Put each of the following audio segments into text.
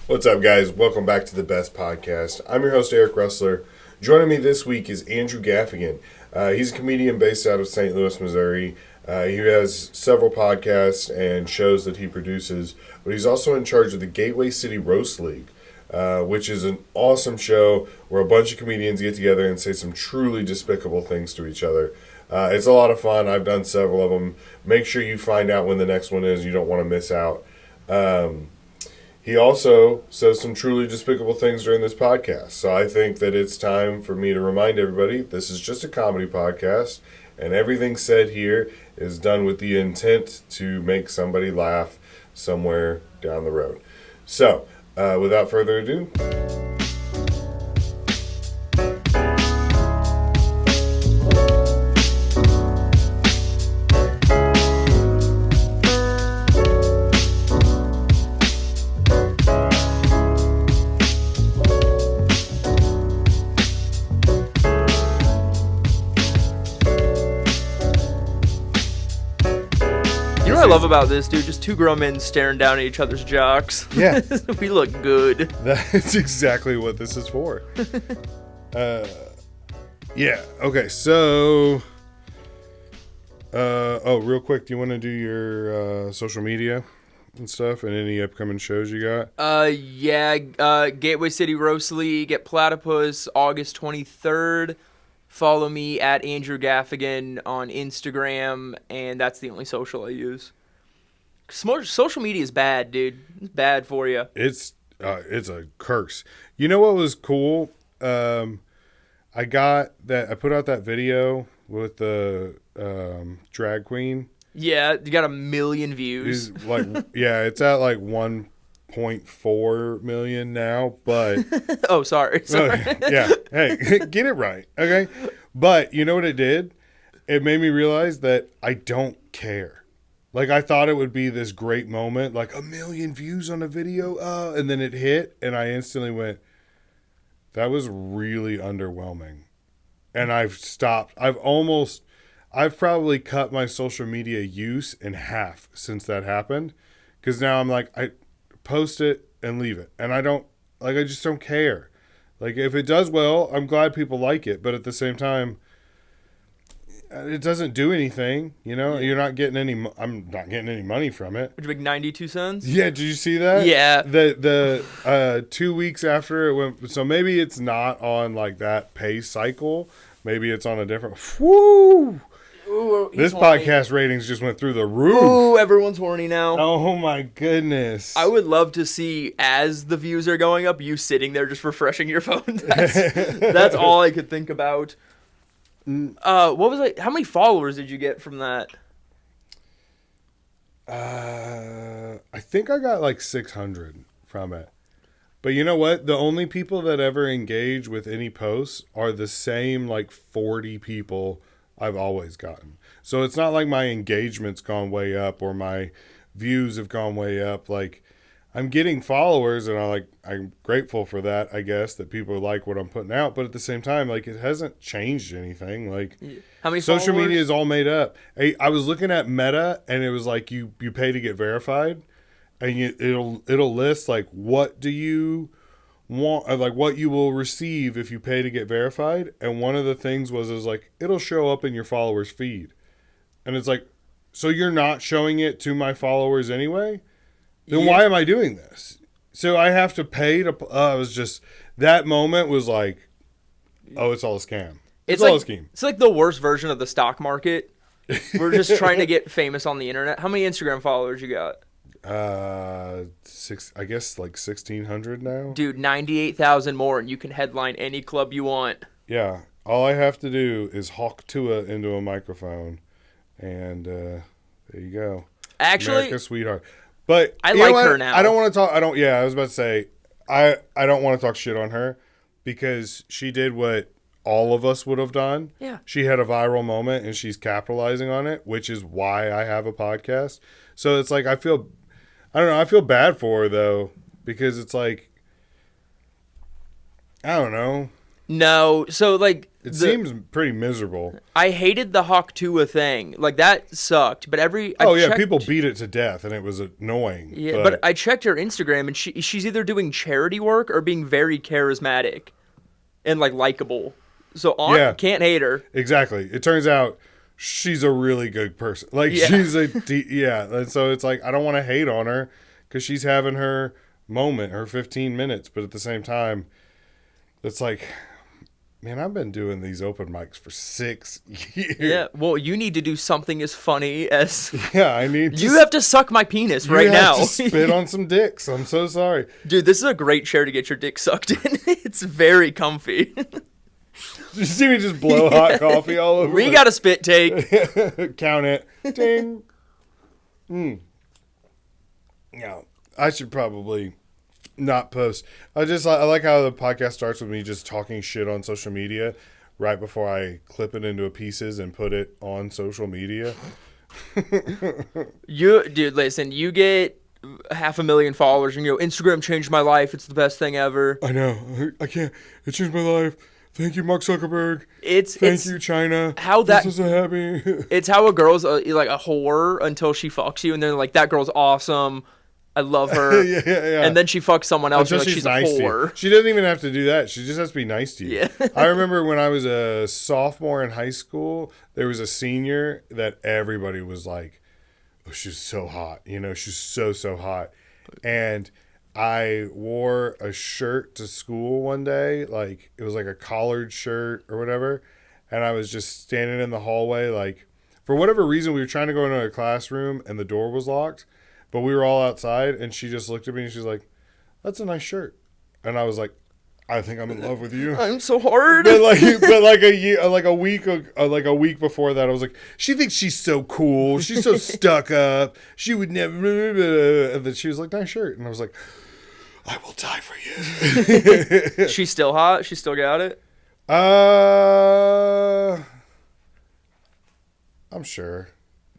What's up, guys? Welcome back to the Best Podcast. I'm your host, Eric Russler. Joining me this week is Andrew Gaffigan. He's a comedian based out of St. Louis, Missouri. He has several podcasts and shows that he produces, but he's also in charge of the Gateway City Roast League, which is an awesome show where a bunch of comedians get together and say some truly despicable things to each other. It's a lot of fun. I've done several of them. Make sure you find out when the next one is. You don't want to miss out. He also says some truly despicable things during this podcast. So I think that it's time for me to remind everybody this is just a comedy podcast, and everything said here is done with the intent to make somebody laugh somewhere down the road. So, without further ado... What I love about this, dude, just two grown men staring down at each other's jocks. Yeah. We look good. That's exactly what this is for. Yeah. Okay. So, real quick, do you want to do your social media and stuff and any upcoming shows you got? Gateway City Roast League at Platypus, August 23rd. Follow me at Andrew Gaffigan on Instagram, and that's the only social I use. Social media is bad, dude. It's bad for you. It's a curse. You know what was cool? I put out that video with the drag queen. Yeah, you got 1 million views. It's at like 1.4 million now, but oh, sorry. Yeah. Hey, get it right, okay? But you know what it did? It made me realize that I don't care. Like, I thought it would be this great moment, like 1 million views on a video, and then it hit, and I instantly went, that was really underwhelming. And I've stopped. I've probably cut my social media use in half since that happened. Because now I'm like, I post it and leave it. And I just don't care. Like, if it does well, I'm glad people like it. But at the same time, it doesn't do anything, you know. You're not getting any. I'm not getting any money from it. Would you make 92 cents? Yeah, did you see that? Yeah. The 2 weeks after it went, so maybe it's not on like that pay cycle. Maybe it's on a different. Woo! Ooh, this podcast ratings just went through the roof. Ooh, everyone's horny now. Oh my goodness! I would love to see, as the views are going up, you sitting there just refreshing your phone. That's all I could think about. What was it? How many followers did you get from that? I think I got like 600 from it. But you know what? The only people that ever engage with any posts are the same like 40 people I've always gotten. So it's not like my engagement's gone way up or my views have gone way up. Like, I'm getting followers, and I'm grateful for that, I guess, that people like what I'm putting out. But at the same time, like, it hasn't changed anything. Like, how many social followers? media is all made up. I was looking at Meta, and it was like you pay to get verified, and it'll list like what do you want, like what you will receive if you pay to get verified. And one of the things was like it'll show up in your followers feed, and it's like, so you're not showing it to my followers anyway. Then why am I doing this? So I have to pay to. It was just that moment was like, oh, it's all a scam. It's all a scheme. It's like the worst version of the stock market. We're just trying to get famous on the internet. How many Instagram followers you got? I guess like 1,600 now. Dude, 98,000 more, and you can headline any club you want. Yeah, all I have to do is hawk Tua into a microphone, and there you go. Actually, America's sweetheart. But I like her now. I don't want to talk. I was about to say, I don't want to talk shit on her because she did what all of us would have done. Yeah. She had a viral moment and she's capitalizing on it, which is why I have a podcast. So it's like, I don't know. I feel bad for her though, because it's like, I don't know. No. So like, It seems pretty miserable. I hated the Hawk Tuah thing. Like, that sucked. But People beat it to death, and it was annoying. Yeah, but I checked her Instagram, and she's either doing charity work or being very charismatic and, like, likable. So, can't hate her. Exactly. It turns out she's a really good person. Like, she's and so it's like, I don't want to hate on her because she's having her moment, her 15 minutes. But at the same time, it's like... Man, I've been doing these open mics for 6 years. Yeah, well, you need to do something as funny as... Yeah, I need to... You have to suck my penis right now. You have to spit on some dicks. I'm so sorry. Dude, this is a great chair to get your dick sucked in. It's very comfy. You see me just blow hot coffee all over We got a spit take. Count it. Ding. Yeah, I should probably... not post. I like how the podcast starts with me just talking shit on social media right before I clip it into pieces and put it on social media. Dude, listen, you get 500,000 followers and you go, Instagram changed my life. It's the best thing ever. I know. I can't. It changed my life. Thank you, Mark Zuckerberg. Thank you, China. This is so happy. It's how a girl's like a whore until she fucks you, and they're like, that girl's awesome. I love her. Yeah. And then she fucks someone else. And like, she's nice a whore. She doesn't even have to do that. She just has to be nice to you. Yeah. I remember when I was a sophomore in high school, there was a senior that everybody was like, oh, she's so hot. You know, she's so hot. And I wore a shirt to school one day. Like, it was like a collared shirt or whatever. And I was just standing in the hallway. Like, for whatever reason, we were trying to go into a classroom and the door was locked. But we were all outside, and she just looked at me, and she's like, that's a nice shirt. And I was like, I think I'm in love with you. I'm so hard. But a week before that, I was like, she thinks she's so cool. She's so stuck up. She would never. And then she was like, nice shirt. And I was like, I will die for you. She's still hot? She still got it? I'm sure.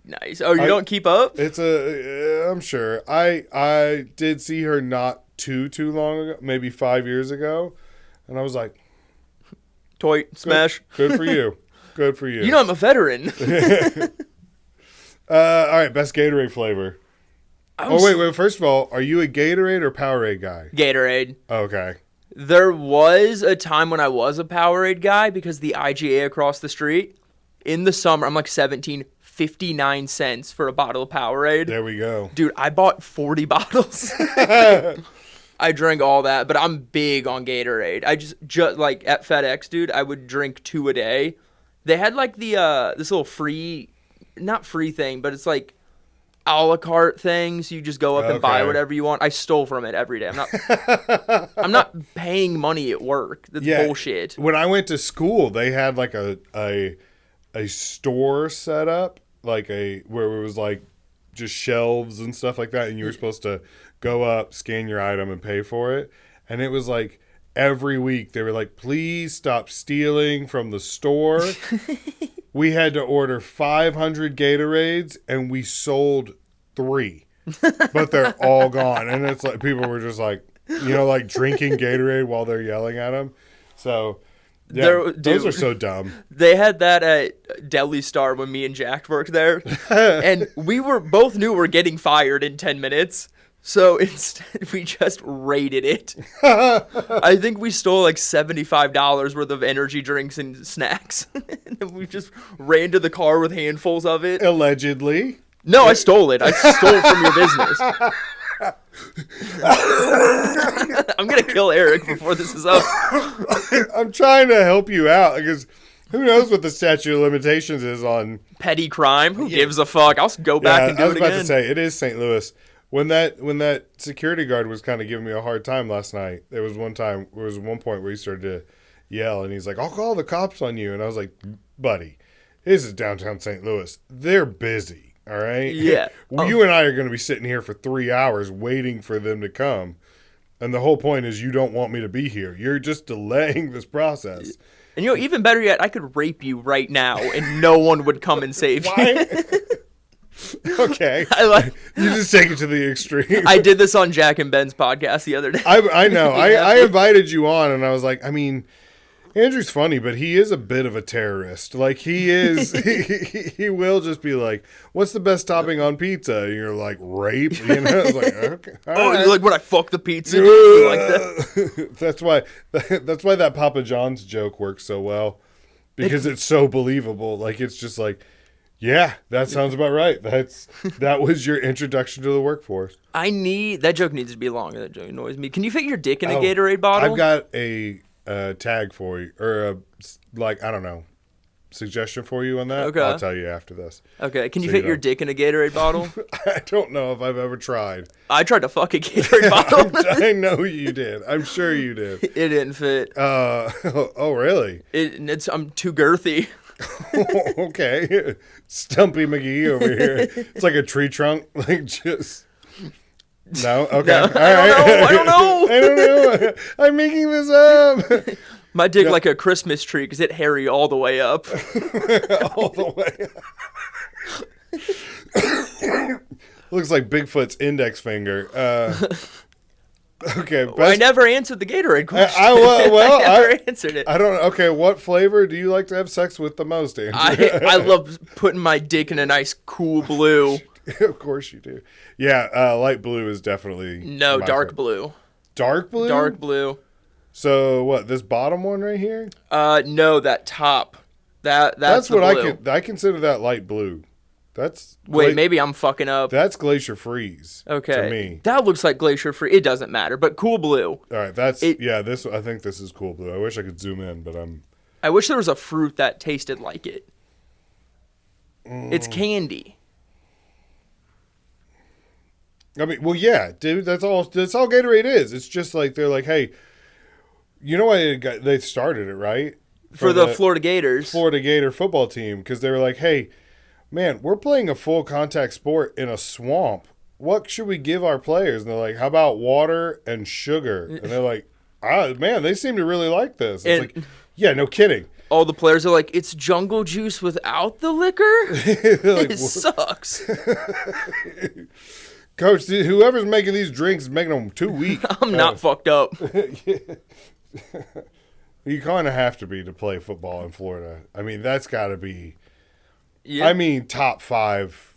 Nice. Oh, you don't keep up? I'm sure. I did see her not too long ago, maybe 5 years ago, and I was like, toy smash. Good for you. Good for you. You know I'm a veteran. All right, best Gatorade flavor. Wait. First of all, are you a Gatorade or Powerade guy? Gatorade. Okay. There was a time when I was a Powerade guy because the IGA across the street, in the summer, I'm like 17, 59 cents for a bottle of Powerade. There we go. Dude, I bought 40 bottles. I drank all that, but I'm big on Gatorade. I just like at FedEx, dude, I would drink 2 a day. They had like the this little not free thing, but it's like a la carte things. You just go up and buy whatever you want. I stole from it every day. I'm not paying money at work. That's bullshit. When I went to school, they had like a store set up, like where it was like just shelves and stuff like that, and you were supposed to go up, scan your item, and pay for it. And it was like every week they were like, please stop stealing from the store. We had to order 500 Gatorades, and we sold 3, but they're all gone. And it's like people were just like, like drinking Gatorade while they're yelling at them. So yeah, those are so dumb. They had that at Deli Star when me and Jack worked there, and we both knew we were getting fired in 10 minutes. So instead, we just raided it. I think we stole like $75 worth of energy drinks and snacks. And then we just ran to the car with handfuls of it. Allegedly. No, I stole it. I stole from your business. I'm going to kill Eric before this is up. I'm trying to help you out because who knows what the statute of limitations is on petty crime. Who gives a fuck? I'll go back and do it again. I was about to say, it is St. Louis. When that security guard was kind of giving me a hard time last night, there was one point where he started to yell, and he's like, I'll call the cops on you. And I was like, buddy, this is downtown St. Louis. They're busy, all right? Yeah. You and I are going to be sitting here for 3 hours waiting for them to come. And the whole point is you don't want me to be here. You're just delaying this process. And even better yet, I could rape you right now, and no one would come and save you. Okay. You just take it to the extreme. I did this on Jack and Ben's podcast the other day. I know. I invited you on, and I was like, I mean, Andrew's funny, but he is a bit of a terrorist. Like, he is, he will just be like, what's the best topping on pizza? And you're like, rape? You know? It's like, okay. Oh, you're like, when I fuck the pizza? You like that? That's why that Papa John's joke works so well. Because it's so believable. Like, it's just like, yeah, that sounds about right. That was your introduction to the workforce. That joke needs to be longer. That joke annoys me. Can you fit your dick in a Gatorade bottle? I've got a tag for you, or I don't know, suggestion for you on that. Okay. I'll tell you after this. Okay. Can you fit your dick in a Gatorade bottle? I don't know if I've ever tried. I tried to fuck a Gatorade bottle. I know you did. I'm sure you did. It didn't fit. Oh, really? I'm too girthy. Okay. Stumpy McGee over here. It's like a tree trunk. Like, just... No? Okay. No, All right. I don't know. I don't know. I'm making this up. My dick like a Christmas tree because it hairy all the way up. All the way up. Looks like Bigfoot's index finger. Okay. I never answered the Gatorade question. I never answered it. I don't know. Okay, what flavor do you like to have sex with the most, Andrew? I love putting my dick in a nice cool blue. Of course you do. Yeah, light blue is definitely No, dark blue. Dark blue? Dark blue. So what, this bottom one right here? No, that top. That's what blue. I consider that light blue. Wait, maybe I'm fucking up. That's Glacier Freeze. Okay. To me. That looks like Glacier Free. It doesn't matter, but cool blue. All right, I think this is cool blue. I wish I could zoom in, but I wish there was a fruit that tasted like it. It's candy. I mean, well, yeah, dude, that's all Gatorade is. It's just like, they're like, hey, you know why they started it, right? For the Florida Gators. Florida Gator football team, because they were like, hey, man, we're playing a full contact sport in a swamp. What should we give our players? And they're like, how about water and sugar? And they're like, man, they seem to really like this. It's like, yeah, no kidding. All the players are like, it's jungle juice without the liquor? Like, it sucks. Coach, whoever's making these drinks is making them too weak. I'm not fucked up. You kind of have to be to play football in Florida. I mean, that's got to be... Yeah. I mean, top 5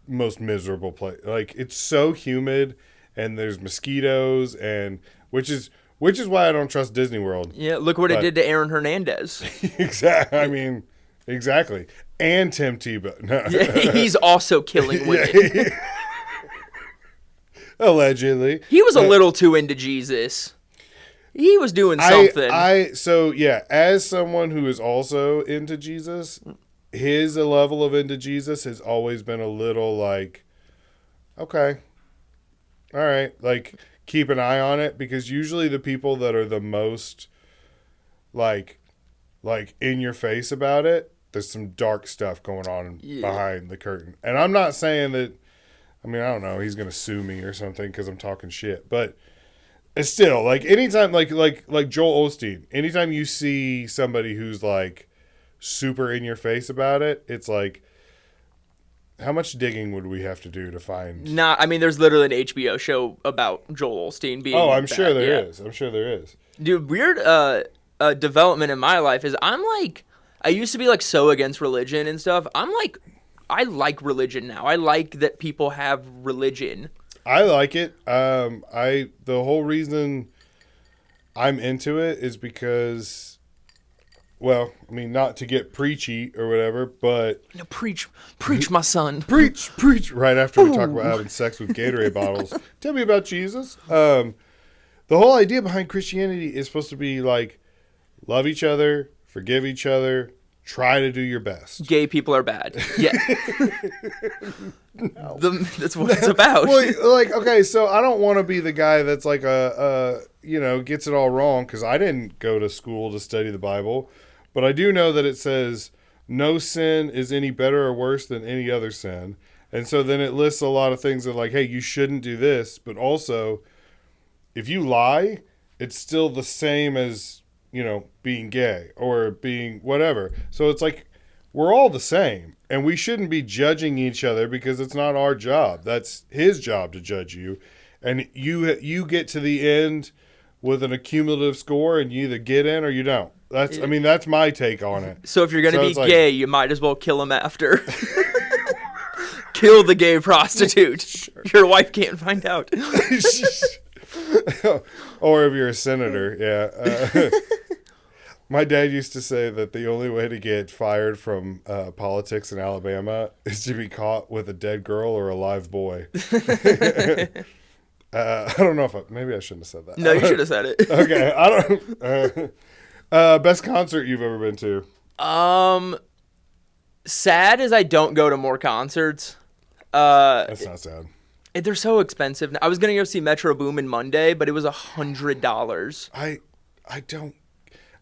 most miserable place. Like, it's so humid, and there's mosquitoes, and which is why I don't trust Disney World. Yeah, look what it did to Aaron Hernandez. Exactly. I mean, exactly. And Tim Tebow. No. Yeah, he's also killing women. Yeah. Allegedly. He was a little too into Jesus. He was doing something. So, yeah, as someone who is also into Jesus, his level of into Jesus has always been a little like, okay, all right, like, keep an eye on it, because usually the people that are the most like in your face about it, there's some dark stuff going on behind the curtain. And I'm not saying that, I mean, I don't know, he's going to sue me or something because I'm talking shit, but it's still, like, anytime, like Joel Osteen, anytime you see somebody who's, like, super in your face about it, it's like, how much digging would we have to do to find... I mean, there's literally an HBO show about Joel Osteen being I'm bad. sure there is. I'm sure there is. Dude, weird development in my life is I'm, like... I used to be, like, so against religion and stuff. I'm, like... I like religion now. I like that people have religion. I like it. The whole reason I'm into it is because, well, I mean, not to get preachy or whatever, but... No, preach, my son. Preach. Right after we talk about having sex with Gatorade bottles. Tell me about Jesus. The whole idea behind Christianity is supposed to be, like, love each other, forgive each other, try to do your best. Gay people are bad. Yeah. No. That's what it's about. Well, like, okay, so I don't want to be the guy that's like gets it all wrong, because I didn't go to school to study the Bible, but I do know that it says no sin is any better or worse than any other sin. And so then it lists a lot of things that, like, hey, you shouldn't do this, but also if you lie, it's still the same as, being gay or being whatever. So it's like, we're all the same, and we shouldn't be judging each other, because it's not our job. That's his job to judge you. And you get to the end with an accumulative score, and you either get in or you don't. I mean, that's my take on it. So if you're gonna be it's like- gay, you might as well kill him after. Kill the gay prostitute. Sure. Your wife can't find out. Or if you're a senator, yeah. My dad used to say that the only way to get fired from politics in Alabama is to be caught with a dead girl or a live boy. I don't know if maybe I shouldn't have said that. No, you should have said it. Okay, I don't. Best concert you've ever been to? Sad as I don't go to more concerts. That's not sad. They're so expensive. I was gonna go see Metro Boomin Monday, but it was $100.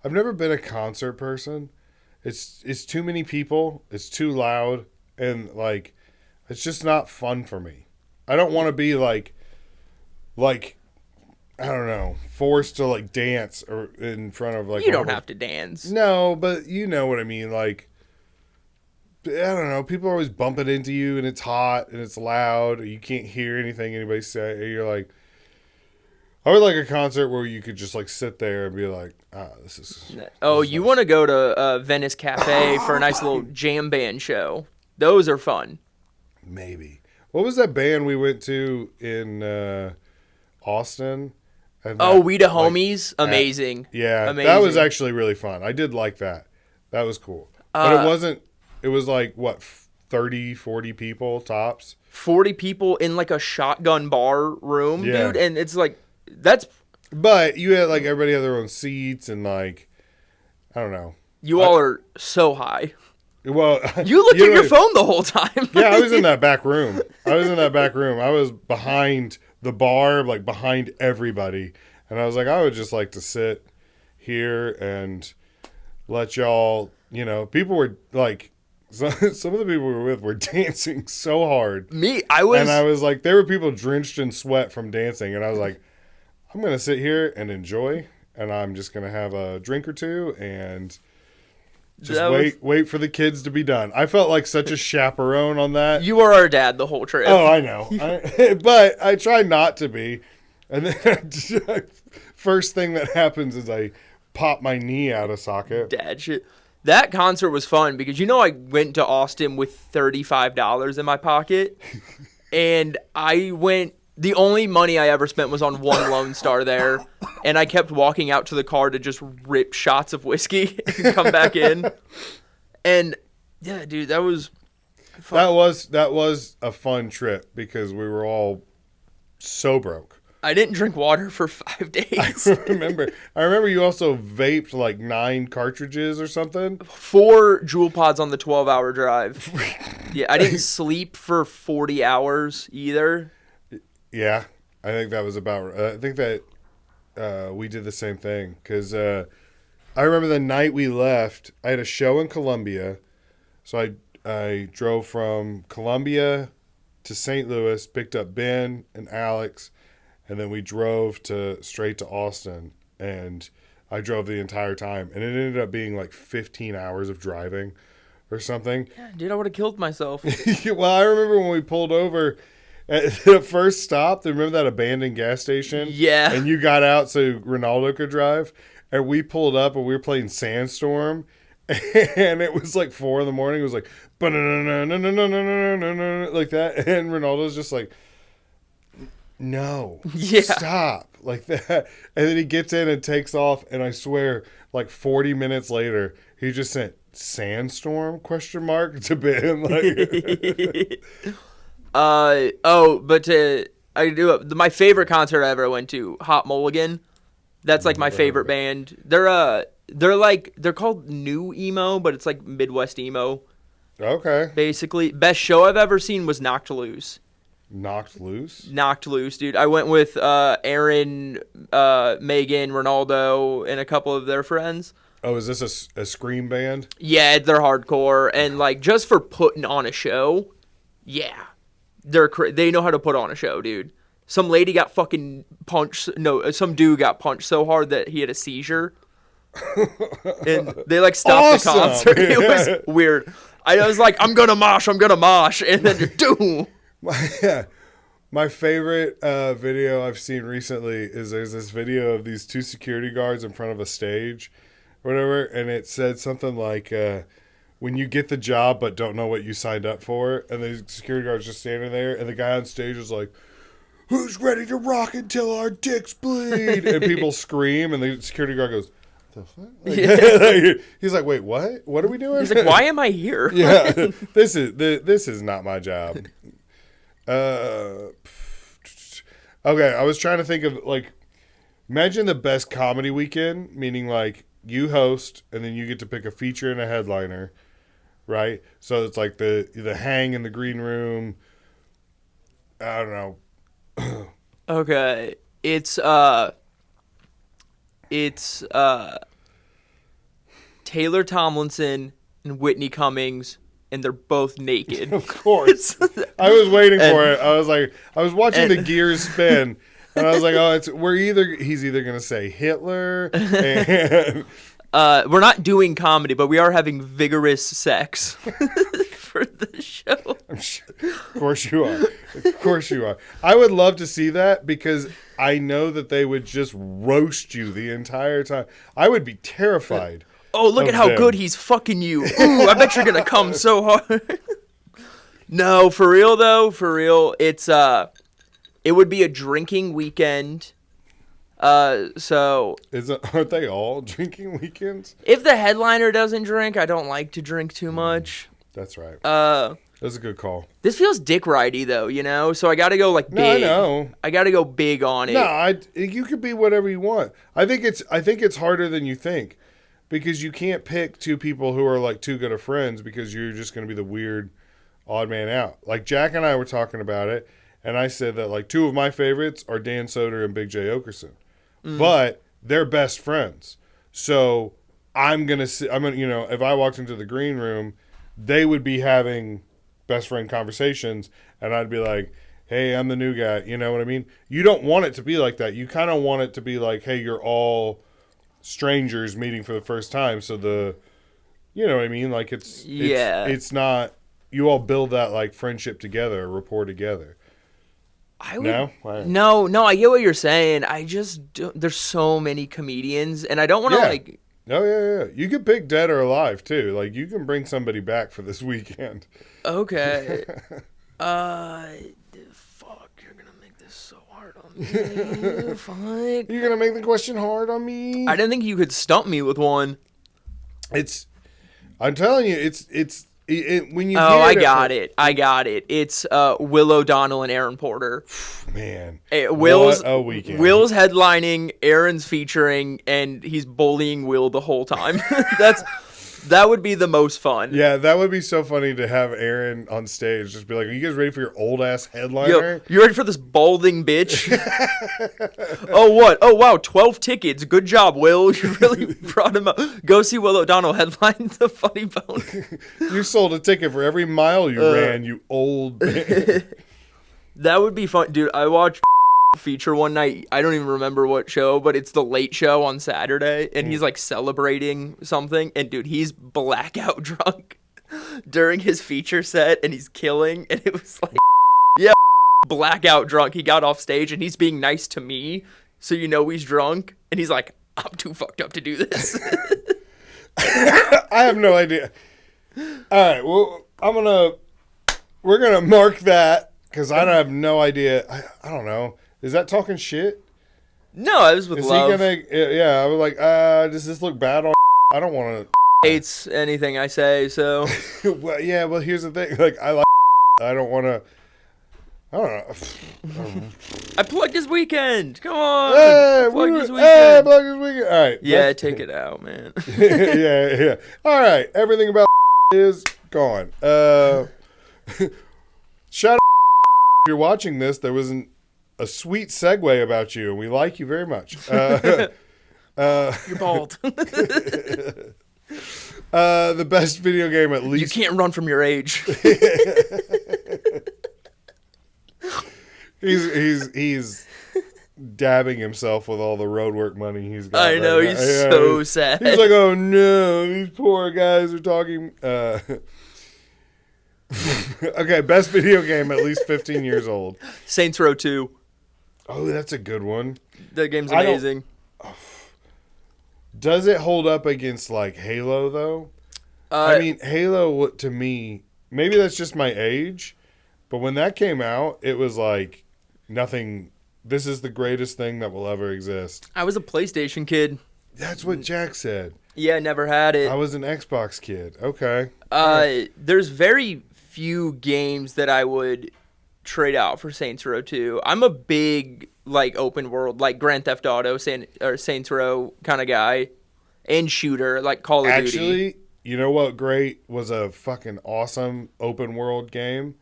I've never been a concert person. It's too many people. It's too loud, and like, it's just not fun for me. I don't want to be like I don't know, forced to like dance or in front of like. You don't have to dance. No, but you know what I mean. Like, I don't know. People are always bumping into you, and it's hot and it's loud. You can't hear anything anybody say. You're like, I would like a concert where you could just like sit there and be like, this is. Oh, this is you nice. want to go to Venice Cafe for a nice little jam band show? Those are fun. Maybe. What was that band we went to in Austin? And Oh, We the like, Homies, amazing. Yeah, amazing. that was actually really fun. I did like that. That was cool. But it wasn't. It was like what 30, 40 people tops. 40 people in like a shotgun bar room, Yeah. dude, and it's like that's. But you had like everybody had their own seats and like I don't know. You all are so high. Well, You looked at know your what- phone the whole time. Yeah, I was in that back room. I was behind the bar, like behind everybody. And I was like, I would just like to sit here and let y'all, people were like, some of the people we were with were dancing so hard. I was. And I was like, there were people drenched in sweat from dancing. And I was like, I'm going to sit here and enjoy. And I'm just going to have a drink or two and just wait for the kids to be done. I felt like such a chaperone on that. You were our dad the whole trip. Oh, I know. But I try not to be. And then first thing that happens is I pop my knee out of socket. Dad shit. That concert was fun because I went to Austin with $35 in my pocket. And I went. The only money I ever spent was on one Lone Star there, and I kept walking out to the car to just rip shots of whiskey and come back in. And yeah, dude, that was fun. That was a fun trip because we were all so broke. I didn't drink water for 5 days. I remember you also vaped like 9 cartridges or something. 4 Juul pods on the 12-hour drive. Yeah, I didn't sleep for 40 hours either. Yeah, I think that was about. I think that we did the same thing because I remember the night we left. I had a show in Columbia, so I drove from Columbia to St. Louis, picked up Ben and Alex, and then we drove straight to Austin. And I drove the entire time, and it ended up being like 15 hours of driving, or something. Yeah, dude, I would have killed myself. Well, I remember when we pulled over. At the first stop, remember that abandoned gas station? Yeah. And you got out so Ronaldo could drive. And we pulled up and we were playing Sandstorm. And it was like 4 a.m. It was like, like that. And Ronaldo's just like, no, Yeah. stop. Like that. And then he gets in and takes off. And I swear, like 40 minutes later, he just sent Sandstorm ? To Ben. Like, my favorite concert I ever went to, Hot Mulligan. That's like my favorite band. They're called new emo, but it's like Midwest emo. okay. Basically, best show I've ever seen was Knocked Loose. Knocked Loose? Knocked Loose, dude. I went with Aaron, Megan, Ronaldo, and a couple of their friends. Oh, is this a scream band? Yeah, they're hardcore, and like just for putting on a show, yeah. They know how to put on a show, dude. Some lady got fucking punched. No, some dude got punched so hard that he had a seizure. And they like stopped the concert. It was weird. I was like, I'm gonna mosh. And then you're doom. My favorite video I've seen recently is there's this video of these 2 security guards in front of a stage whatever, and it said something like, when you get the job but don't know what you signed up for, and the security guard's just standing there, and the guy on stage is like, who's ready to rock until our dicks bleed? And people scream, and the security guard goes, the fuck? Like, he's like, wait, what? What are we doing? He's like, why am I here? Yeah, this is not my job. Okay, I was trying to think of, like, imagine the best comedy weekend, meaning, like, you host, and then you get to pick a feature and a headliner, right? So it's like the hang in the green room. I don't know. Okay. It's Taylor Tomlinson and Whitney Cummings, and they're both naked. Of course. I was waiting for it. I was watching the gears spin, and I was like, oh, he's either going to say Hitler and we're not doing comedy, but we are having vigorous sex for the show. Of course you are. Of course you are. I would love to see that because I know that they would just roast you the entire time. I would be terrified. Oh, look at how good he's fucking you. Ooh, I bet you're going to come so hard. No, for real though, it's it would be a drinking weekend. So aren't they all drinking weekends? If the headliner doesn't drink, I don't like to drink too much. That's right. That's a good call. This feels dick ridey though, you know. So I got to go like big. No, I know. I got to go big on it. No, you could be whatever you want. I think it's harder than you think, because you can't pick two people who are like too good of friends, because you're just going to be the weird odd man out. Like Jack and I were talking about it, and I said that like two of my favorites are Dan Soder and Big J Okerson. But they're best friends. So I'm gonna, if I walked into the green room, they would be having best friend conversations, and I'd be like, hey, I'm the new guy. You know what I mean? You don't want it to be like that. You kind of want it to be like, hey, you're all strangers meeting for the first time. So you know what I mean? Like it's not, you all build that like friendship together, rapport together. No, I get what you're saying. I just there's so many comedians, and I don't want to like. Oh yeah. You could pick dead or alive too. Like you can bring somebody back for this weekend. Okay. Fuck, you're gonna make this so hard on me. Fuck. You're gonna make the question hard on me. I didn't think you could stump me with one. I'm telling you, it's. When you I got it. It's Will O'Donnell and Aaron Porter. Man, Will's what a weekend. Will's headlining, Aaron's featuring, and he's bullying Will the whole time. That would be the most fun. Yeah, that would be so funny to have Aaron on stage just be like, are you guys ready for your old ass headliner? Yo, you ready for this balding bitch? Oh, what? Oh, wow, 12 tickets. Good job, Will. You really brought him up. Go see Will O'Donnell headline the Funny Bone. You sold a ticket for every mile you ran, you old man. That would be fun. Dude, I watched feature one night. I don't even remember what show, but it's the Late Show on Saturday, and he's like celebrating something, and dude, he's blackout drunk during his feature set, and he's killing, and it was like, yeah, blackout drunk. He got off stage, and he's being nice to me, so you know he's drunk, and he's like, I'm too fucked up to do this. I have no idea. All right, well, we're gonna mark that, because I have no idea. I don't know. Is that talking shit? No, I was with love. Yeah, I was like, does this look bad on? I don't want to. Hates anything I say, so. Well, here's the thing. Like, I don't want to. I don't know. I plugged his weekend. Come on. Hey, plugged his weekend. Hey, plugged his weekend. All right. Yeah, take it out, man. Yeah. All right. Everything about is gone. Shout out if you're watching this. There was a sweet segue about you, and we like you very much. You're bald. The best video game, at least. You can't run from your age. He's dabbing himself with all the roadwork money he's got. I know, he's so sad. He's like, oh no, these poor guys are talking. Okay, best video game, at least 15 years old. Saints Row 2. Oh, that's a good one. That game's amazing. Does it hold up against like Halo though? I Uh, mean, Halo to me, maybe that's just my age, but when that came out, it was like nothing. This is the greatest thing that will ever exist. I was a PlayStation kid. That's what Jack said. Yeah, never had I it. was an Xbox kid. Okay. All right. There's very few games that I would trade out for Saints Row 2. I'm a big like open world, like Grand Theft Auto, Saints Row kind of guy, and shooter like Call of Duty. Actually, you know what? Great was a fucking awesome open world game.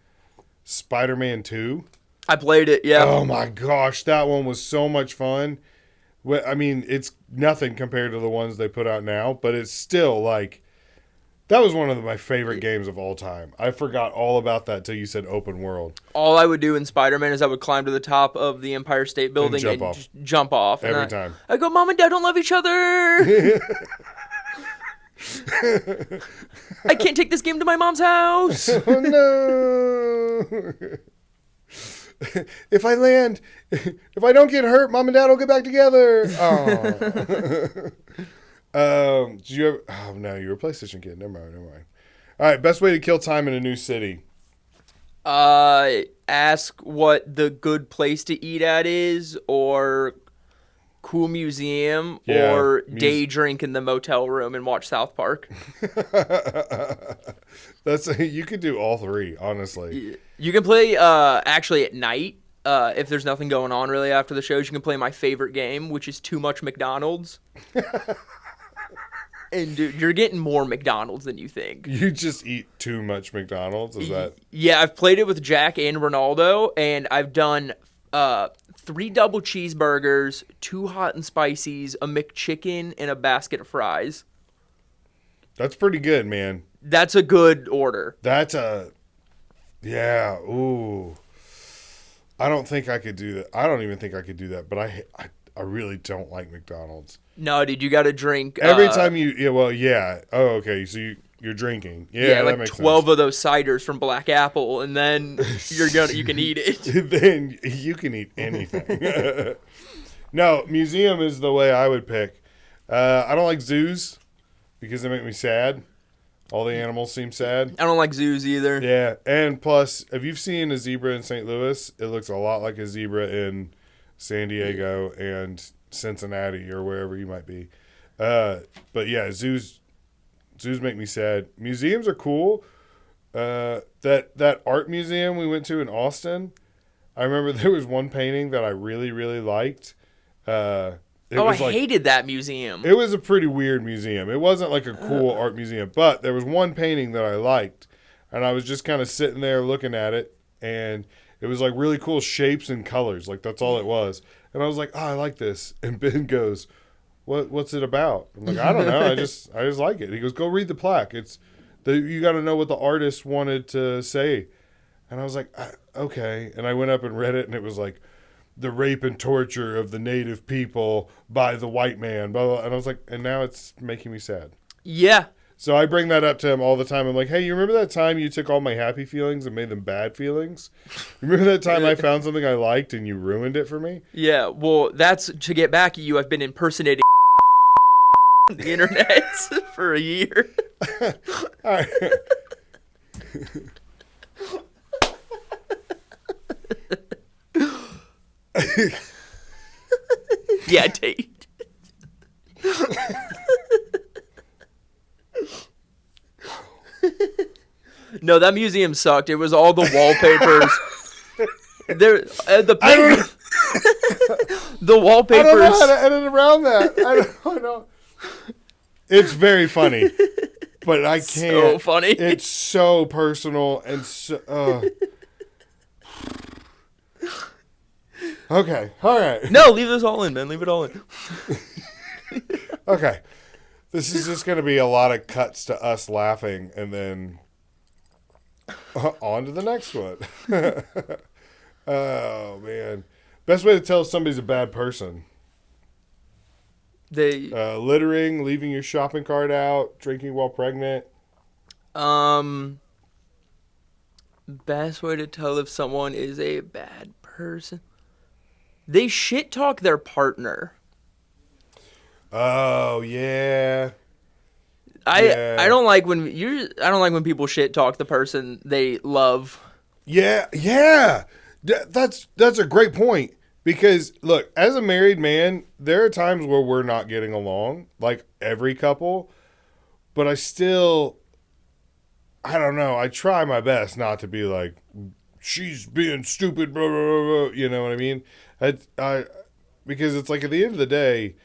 Spider-Man 2. I played it. Yeah. Oh my gosh, that one was so much fun. I mean, it's nothing compared to the ones they put out now, but it's still like that was one of my favorite games of all time. I forgot all about that till you said open world. All I would do in Spider-Man is I would climb to the top of the Empire State Building jump and off. just jump off. Every And time. I go, Mom and Dad don't love each other. I can't take this game to my mom's house. Oh no. If I don't get hurt, Mom and Dad will get back together. Oh. Did you ever? Oh no, you were a PlayStation kid. Never mind. All right, best way to kill time in a new city. Ask what the good place to eat at is, or cool museum, Yeah, or day drink in the motel room and watch South Park. You could do all three, honestly. You can play actually at night. If there's nothing going on really after the shows, you can play my favorite game, which is Too Much McDonald's. And dude, you're getting more McDonald's than you think. You just eat too much McDonald's. Is that? Yeah, I've played it with Jack and Ronaldo, and I've done 3 double cheeseburgers, 2 hot and spicies, a McChicken, and a basket of fries. That's pretty good, man. That's a good order. Yeah. Ooh. I don't think I could do that. I don't even think I could do that. But I really don't like McDonald's. No, dude, you got to drink. Every time you, yeah, well, yeah. Oh, okay. So you're drinking. Yeah, that like makes 12 sense. of those ciders from Black Apple, and then you can eat it. Then you can eat anything. No, museum is the way I would pick. I don't like zoos because they make me sad. All the animals seem sad. I don't like zoos either. Yeah, and plus, if you've seen a zebra in St. Louis, it looks a lot like a zebra in San Diego and Cincinnati or wherever you might be. But yeah, zoos make me sad. Museums are cool. That art museum we went to in Austin, I remember there was one painting that I really, really liked. I hated that museum. It was a pretty weird museum. It wasn't like a cool art museum, but there was one painting that I liked, and I was just kind of sitting there looking at it, and it was like really cool shapes and colors. Like that's all it was. And I was like, oh, I like this. And Ben goes, what's it about? I'm like, I don't know. I just like it. He goes, go read the plaque. You got to know what the artist wanted to say. And I was like, okay. And I went up and read it, and it was like, the rape and torture of the native people by the white man, blah, blah. And I was like, and now it's making me sad. Yeah. So I bring that up to him all the time. I'm like, hey, you remember that time you took all my happy feelings and made them bad feelings? Remember that time I found something I liked and you ruined it for me? Yeah, well, that's to get back at you. I've been impersonating the internet for a year. All right. Yeah, Tate. No, that museum sucked. It was all the wallpapers. The wallpapers. I don't know how to edit around that. I don't. It's very funny, but I can't. So funny. It's so personal and so. Okay, all right. No, leave this all in, man. Leave it all in. Okay, this is just going to be a lot of cuts to us laughing, and then on to the next one. Oh man, best way to tell if somebody's a bad person. Littering, leaving your shopping cart out, drinking while pregnant. Best way to tell if someone is a bad person. They shit talk their partner. Oh yeah. I don't like when people shit talk the person they love. Yeah, yeah. That's a great point because look, as a married man, there are times where we're not getting along, like every couple, but I don't know. I try my best not to be like she's being stupid, blah, blah, blah, blah, you know what I mean? I because it's like at the end of the day,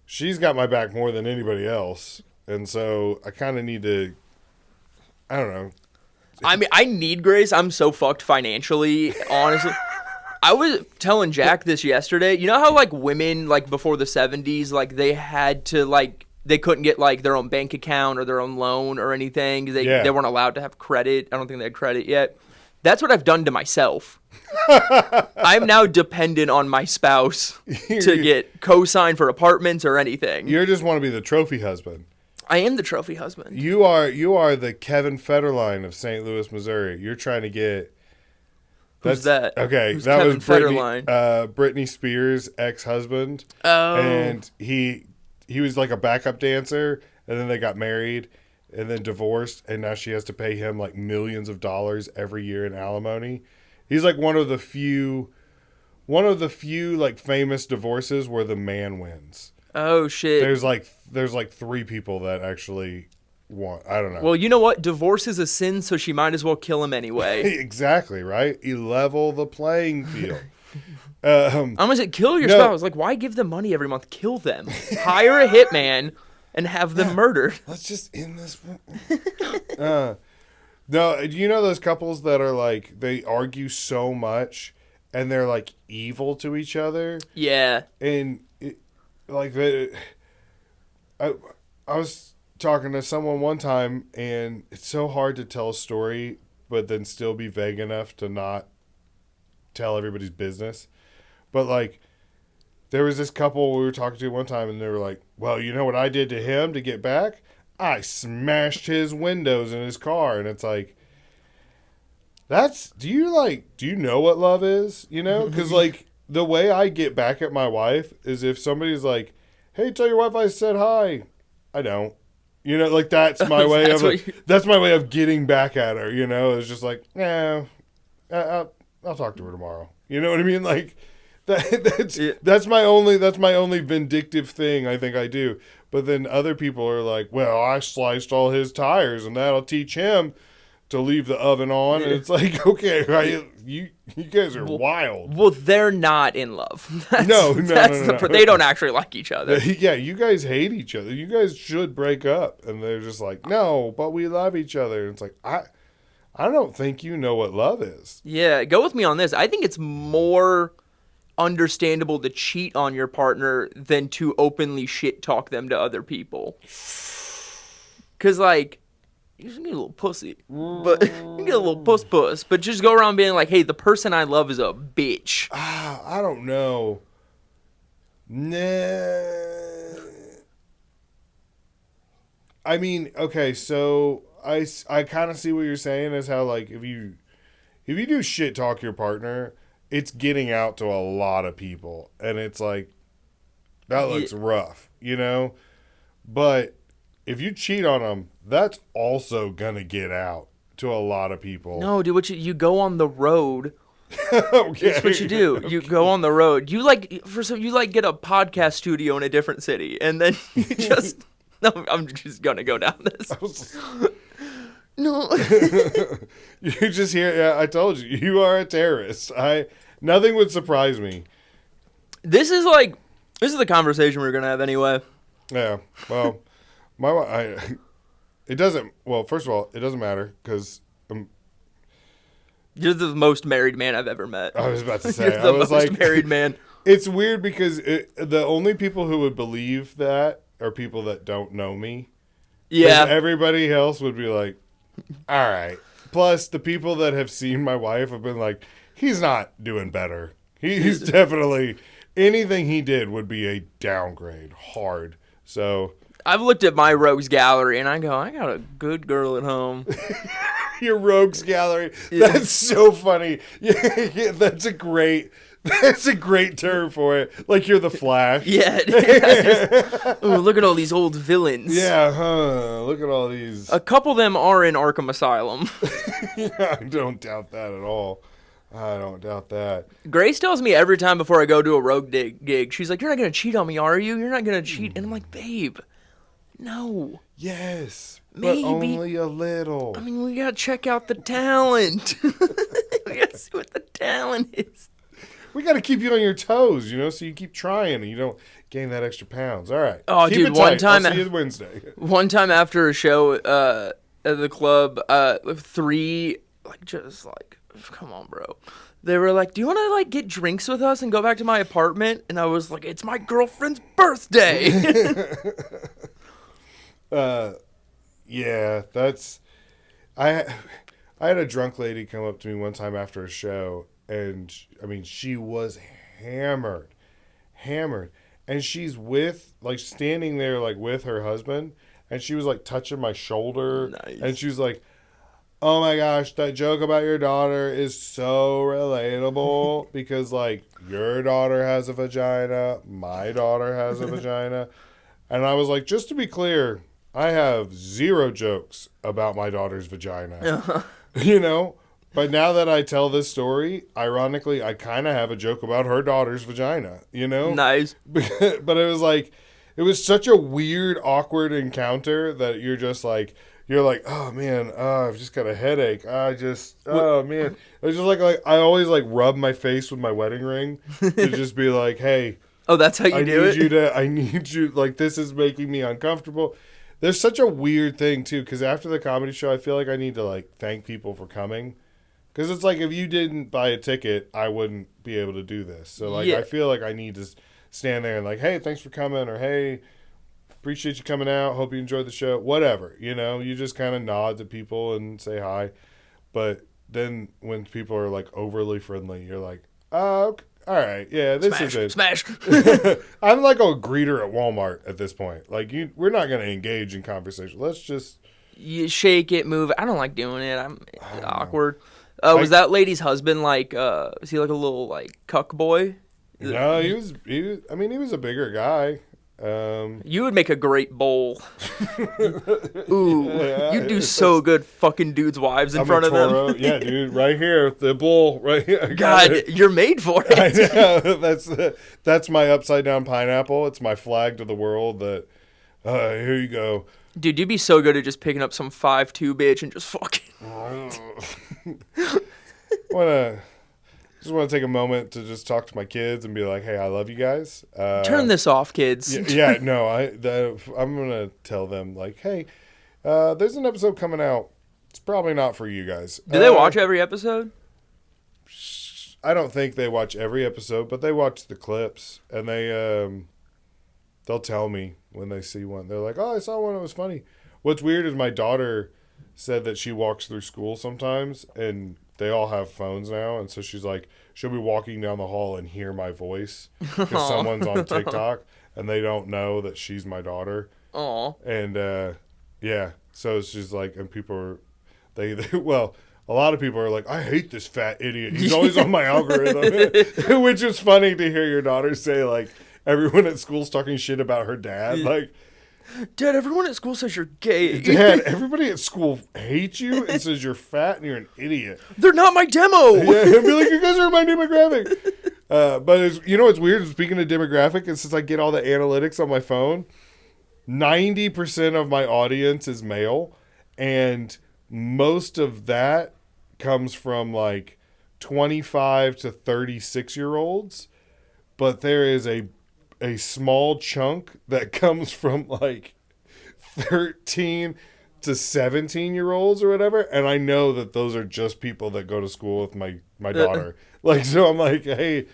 she's got my back more than anybody else, and so I kind of need to. I don't know. I mean, I need Grace. I'm so fucked financially, honestly. I was telling Jack this yesterday. You know how like women like before the 70s, like they had to like they couldn't get like their own bank account or their own loan or anything. They weren't allowed to have credit. I don't think they had credit yet. That's what I've done to myself. I'm now dependent on my spouse to get co-sign for apartments or anything. You just want to be the trophy husband. I am the trophy husband. You are the Kevin Federline of St. Louis, Missouri. You're trying to get. Who's that? Okay, Who's that Kevin was Federline? Britney Spears' ex-husband. Oh. And he was like a backup dancer, and then they got married, and then divorced, and now she has to pay him like millions of dollars every year in alimony. He's like one of the few like famous divorces where the man wins. Oh shit. There's like 3 people that actually want. I don't know. Well, you know what? Divorce is a sin, so she might as well kill him anyway. Exactly, right? You level the playing field. I'm gonna say kill your spouse. Like, why give them money every month? Kill them. Hire a hitman and have them murdered. Let's just end this. No, do you know those couples that are like they argue so much and they're like evil to each other? Yeah. And I was talking to someone one time, and it's so hard to tell a story, but then still be vague enough to not tell everybody's business. But like, there was this couple we were talking to one time, and they were like, "Well, you know what I did to him to get back? I smashed his windows in his car," and it's like. Do you know what love is? You know? Because, like, the way I get back at my wife is if somebody's like, hey, tell your wife I said hi. I don't. You know, like, that's my way that's my way of getting back at her, you know? It's just like, I'll talk to her tomorrow. You know what I mean? Like, that's my only vindictive thing I think I do. But then other people are like, well, I sliced all his tires, and that'll teach him to leave the oven on, and it's like, okay, right? You guys are wild. Well, they're not in love. No. They don't actually like each other. Yeah, you guys hate each other. You guys should break up. And they're just like, no, but we love each other. And it's like, I don't think you know what love is. Yeah, go with me on this. I think it's more understandable to cheat on your partner than to openly shit talk them to other people. Because, like, you just get a little pussy, but you get a little puss, but just go around being like, hey, the person I love is a bitch. I don't know. Nah. I mean, okay, so I kind of see what you're saying is how, like, if you do shit talk your partner, it's getting out to a lot of people, and it's like, that looks rough, you know? But if you cheat on them, that's also gonna get out to a lot of people. No, dude, you go on the road. Okay. That's what you do. Okay. You go on the road. You get a podcast studio in a different city, and then you just no. I'm just gonna go down this. No. You just hear. Yeah, I told you. You are a terrorist. Nothing would surprise me. This is the conversation we're gonna have anyway. Yeah. Well. It doesn't. Well, first of all, it doesn't matter because you're the most married man I've ever met. I was about to say, you're the most married man. It's weird because the only people who would believe that are people that don't know me. Yeah. Everybody else would be like, all right. Plus, the people that have seen my wife have been like, he's not doing better. He's definitely anything he did would be a downgrade, hard. So. I've looked at my rogues gallery and I go, I got a good girl at home. Your rogues gallery. Yeah. That's so funny. Yeah, that's a great That's a great term for it. Like you're the Flash. Yeah. Ooh, look at all these old villains. Yeah, huh? Look at all these. A couple of them are in Arkham Asylum. Yeah, I don't doubt that at all. I don't doubt that. Grace tells me every time before I go to a Rogue gig, she's like, "You're not going to cheat on me, are you? You're not going to cheat." And I'm like, "Babe, no." Yes, Maybe. but only a little. I mean, we got to check out the talent. We got to see what the talent is. We got to keep you on your toes, so you keep trying and you don't gain that extra pounds. All right. Oh, keep dude, it one tight. time I'll see you Wednesday. One time after a show at the club, 3, come on, bro. They were like, "Do you want to get drinks with us and go back to my apartment?" And I was like, "It's my girlfriend's birthday." Yeah, that's. I had a drunk lady come up to me one time after a show, and I mean, she was hammered, and she's standing there with her husband, and she was touching my shoulder, Nice. and she was like, "Oh my gosh, that joke about your daughter is so relatable because your daughter has a vagina, my daughter has a vagina." And I was like, just to be clear, I have 0 jokes about my daughter's vagina. But now that I tell this story, ironically, I kind of have a joke about her daughter's vagina, Nice. But it was such a weird, awkward encounter that you're just "Oh man, I've just got a headache. Oh man." It was just I always rub my face with my wedding ring to just be like, "Hey, Oh, that's how you do it? I need you, this is making me uncomfortable." There's such a weird thing too, because after the comedy show, I feel like I need to thank people for coming. Because it's if you didn't buy a ticket, I wouldn't be able to do this. So Yeah. I feel like I need to stand there and "Hey, thanks for coming," or "Hey, appreciate you coming out. Hope you enjoyed the show." Whatever, you just kind of nod to people and say hi. But then when people are overly friendly, you're like, "Oh, okay. All right, yeah, this is it." Smash. I'm like a greeter at Walmart at this point. We're not going to engage in conversation. Let's just You shake it, move it. I don't like doing it. I'm awkward. Was that lady's husband is he a little cuck boy? No, he was. I mean, he was a bigger guy. You would make a great bowl. Ooh, Yeah, you do so good fucking dudes' wives in front of them. Yeah, dude, right here, the bull, right here. I got God, it. you're made for it. I know. That's my upside down pineapple. It's my flag to the world that here you go. Dude, you'd be so good at just picking up some 5'2" bitch and just fucking. Just want to take a moment to just talk to my kids and be like, "Hey, I love you guys. Turn this off, kids. Yeah, no, I'm gonna tell them "Hey, there's an episode coming out. It's probably not for you guys." Do they watch every episode? I don't think they watch every episode, but they watch the clips, and they'll tell me when they see one. They're like, "Oh, I saw one. It was funny." What's weird is my daughter said that she walks through school sometimes, and they all have phones now, and so she'll be walking down the hall and hear my voice because someone's on TikTok, and they don't know that she's my daughter. Aw. And yeah, so she's and people are, well, a lot of people are like, "I hate this fat idiot. He's always on my algorithm," which is funny to hear your daughter say everyone at school's talking shit about her dad. Dad, everyone at school says you're gay. Dad, everybody at school hates you and says you're fat and you're an idiot. They're not my demo. Yeah, he'll be like, "You guys are my demographic." But what's weird? Speaking of demographic, and since I get all the analytics on my phone, 90% of my audience is male, and most of that comes from 25 to 36-year-olds. But there is a small chunk that comes from 13 to 17-year-olds or whatever, and I know that those are just people that go to school with my daughter. So I'm like, "Hey,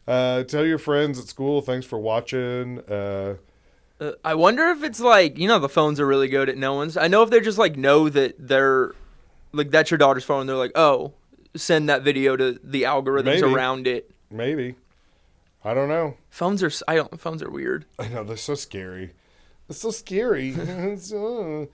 tell your friends at school thanks for watching." I wonder if it's the phones are really good at knowing. I know if they're just know that they're that's your daughter's phone. They're like, "Oh, send that video to the algorithms Maybe. around it." Maybe. I don't know. Phones are weird. I know, they're so scary. It's so scary. What's the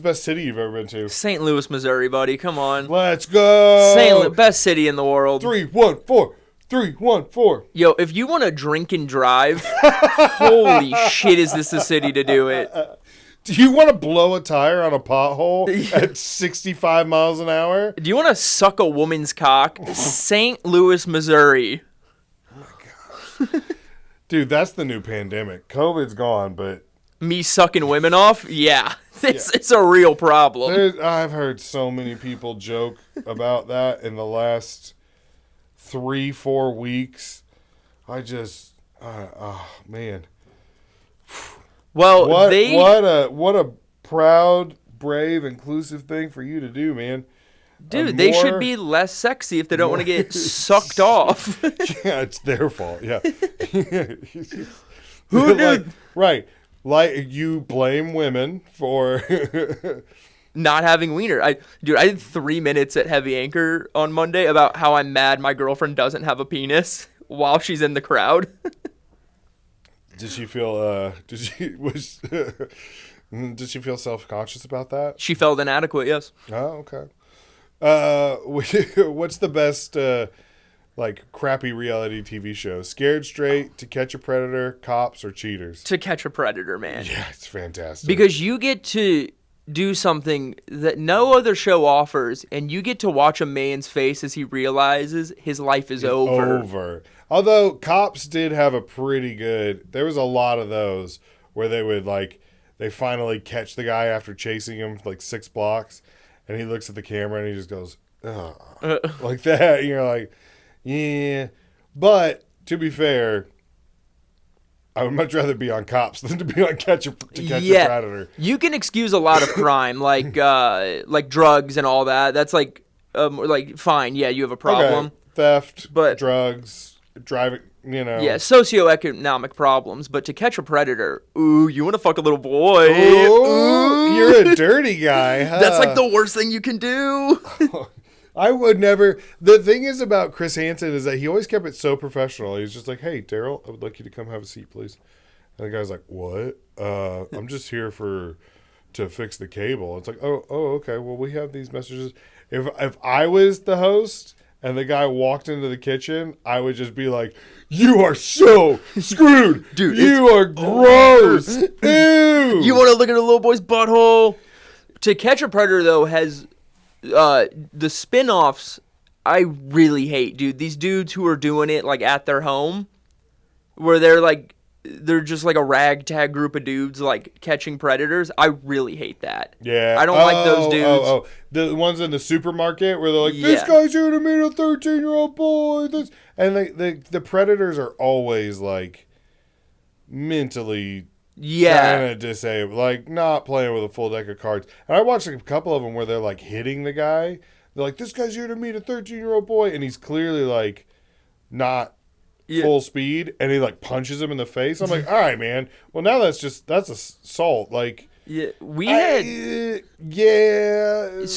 best city you've ever been to? St. Louis, Missouri, buddy. Come on. Let's go. Best city in the world. 3, 1, 4. 3, 1, 4. Yo, if you want to drink and drive, holy shit, is this the city to do it? Do you want to blow a tire on a pothole at 65 miles an hour? Do you want to suck a woman's cock? St. Louis, Missouri. Oh my gosh. Dude, that's the new pandemic. COVID's gone, but... Me sucking women off? Yeah. It's a real problem. I've heard so many people joke about that in the last 3-4 weeks. I just... oh, man. Well, what a proud, brave, inclusive thing for you to do, man. Dude, they should be less sexy if they don't want to get sucked off. Yeah, it's their fault. Yeah. Who did? Right. Like, you blame women for not having wiener. I did 3 minutes at Heavy Anchor on Monday about how I'm mad my girlfriend doesn't have a penis while she's in the crowd. Did she feel did she feel self-conscious about that? She felt inadequate, yes. Oh, okay. What's the best like crappy reality TV show? Scared Straight, To Catch a Predator, Cops, or Cheaters? To Catch a Predator, man. Yeah, it's fantastic. Because you get to do something that no other show offers, and you get to watch a man's face as he realizes his life is over. Although Cops did have a pretty good... There was a lot of those where they would, like... They finally catch the guy after chasing him like 6 blocks, and he looks at the camera and he just goes, ugh. Like that. And you're like, yeah. But, to be fair... I would much rather be on Cops than to be on Catch a Predator. You can excuse a lot of crime, like drugs and all that. That's like fine. Yeah, you have a problem. Okay. Theft, drugs, driving. Yeah, socioeconomic problems. But To Catch a Predator, ooh, you want to fuck a little boy? Ooh, you're a dirty guy. Huh? That's like the worst thing you can do. I would never. The thing is about Chris Hansen is that he always kept it so professional. He's just like, hey, Daryl, I would like you to come have a seat, please. And the guy's like, what? I'm just here to fix the cable. It's like, oh, okay. Well, we have these messages. If I was the host and the guy walked into the kitchen, I would just be like, you are so screwed. Dude, you are gross. Ew. You want to look at a little boy's butthole? To Catch a Predator, though, has... the spin-offs I really hate, dude. These dudes who are doing it like at their home, where they're just like a ragtag group of dudes like catching predators. I really hate that. Yeah, I don't like those dudes. The ones in the supermarket where they're like, this guy's here to meet a 13-year-old boy. And the predators are always like mentally kind of disabled, like not playing with a full deck of cards. And I watched a couple of them where they're like hitting the guy. They're like, this guy's here to meet a 13-year-old boy, and he's clearly like not full speed, and he like punches him in the face. I'm like, all right, man. Well, now that's assault. Like, I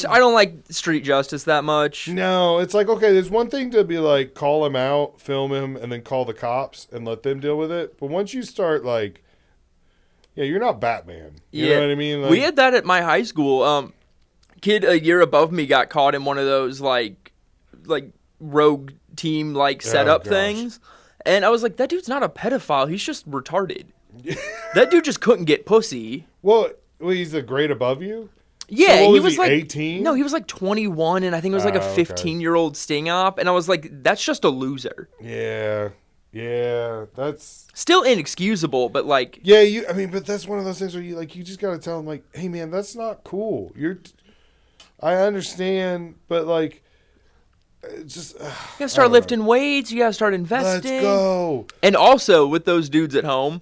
don't like street justice that much. No, it's like, okay, there's one thing to be like, call him out, film him, and then call the cops and let them deal with it. But once you start like, yeah, you're not Batman. You know what I mean? Like, we had that at my high school. Kid a year above me got caught in one of those like rogue team setup things. And I was like, that dude's not a pedophile. He's just retarded. That dude just couldn't get pussy. Well, he's a grade above you? Yeah, so he was like 18? No, he was like 21, and I think it was like a 15-year-old sting op. And I was like, that's just a loser. Yeah, that's still inexcusable, but like, but that's one of those things where you just gotta tell him like, hey man, that's not cool. I understand, but like, it's just you gotta start lifting weights. You gotta start investing. Let's go. And also with those dudes at home,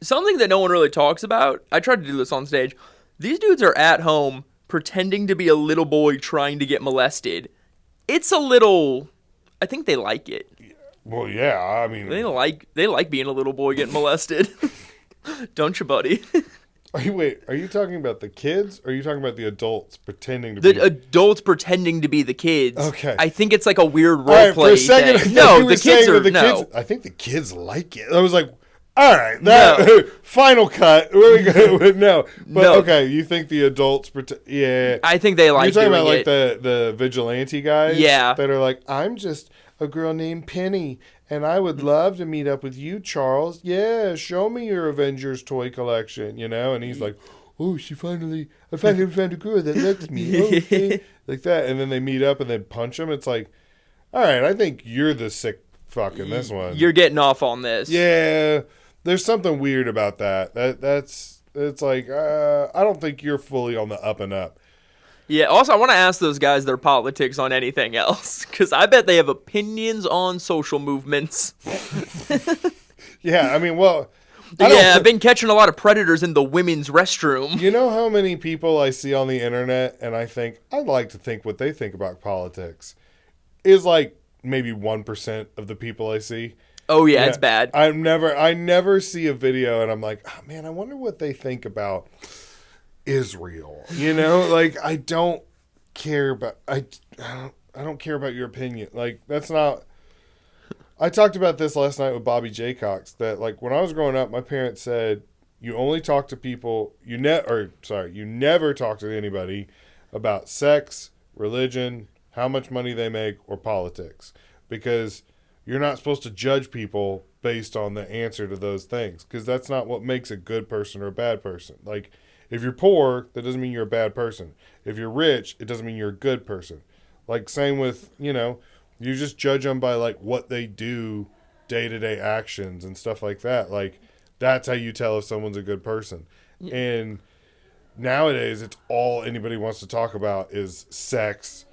something that no one really talks about. I tried to do this on stage. These dudes are at home pretending to be a little boy trying to get molested. It's a little. I think they like it. Well, yeah, I mean... They like being a little boy getting molested. Don't you, buddy? Are you talking about the kids, or are you talking about the adults pretending to be... The adults pretending to be the kids. Okay. I think it's like a weird role play thing. No, the kids are... Kids, I think the kids like it. I was like, all right, final cut. Where we go? No. But, okay, you think the adults pretend... Yeah. I think they like doing it. You're talking about, like, the vigilante guys? Yeah. That are like, I'm just a girl named Penny, and I would love to meet up with you, Charles. Yeah, show me your Avengers toy collection, And he's like, oh, I finally found a girl that likes me. Okay. Like that. And then they meet up and then punch him. It's like, all right, I think you're the sick fuck in this one. You're getting off on this. Yeah, there's something weird about that. It's like, I don't think you're fully on the up and up. Yeah, also, I want to ask those guys their politics on anything else, because I bet they have opinions on social movements. Yeah, I mean, well... I've been catching a lot of predators in the women's restroom. You know how many people I see on the internet, and I think, I'd like to think what they think about politics, is like maybe 1% of the people I see. Oh, yeah, it's bad. I never see a video, and I'm like, oh, man, I wonder what they think about Israel. Like, I don't care about... I don't care about your opinion. Like, that's not... I talked about this last night with Bobby J. Cox, that like when I was growing up, my parents said you only talk to people you never talk to anybody about sex, religion, how much money they make, or politics, because you're not supposed to judge people based on the answer to those things, because that's not what makes a good person or a bad person. Like, if you're poor, that doesn't mean you're a bad person. If you're rich, it doesn't mean you're a good person. Like, same with, you just judge them by, like, what they do, day-to-day actions and stuff like that. Like, that's how you tell if someone's a good person. Yeah. And nowadays, it's all anybody wants to talk about is sex,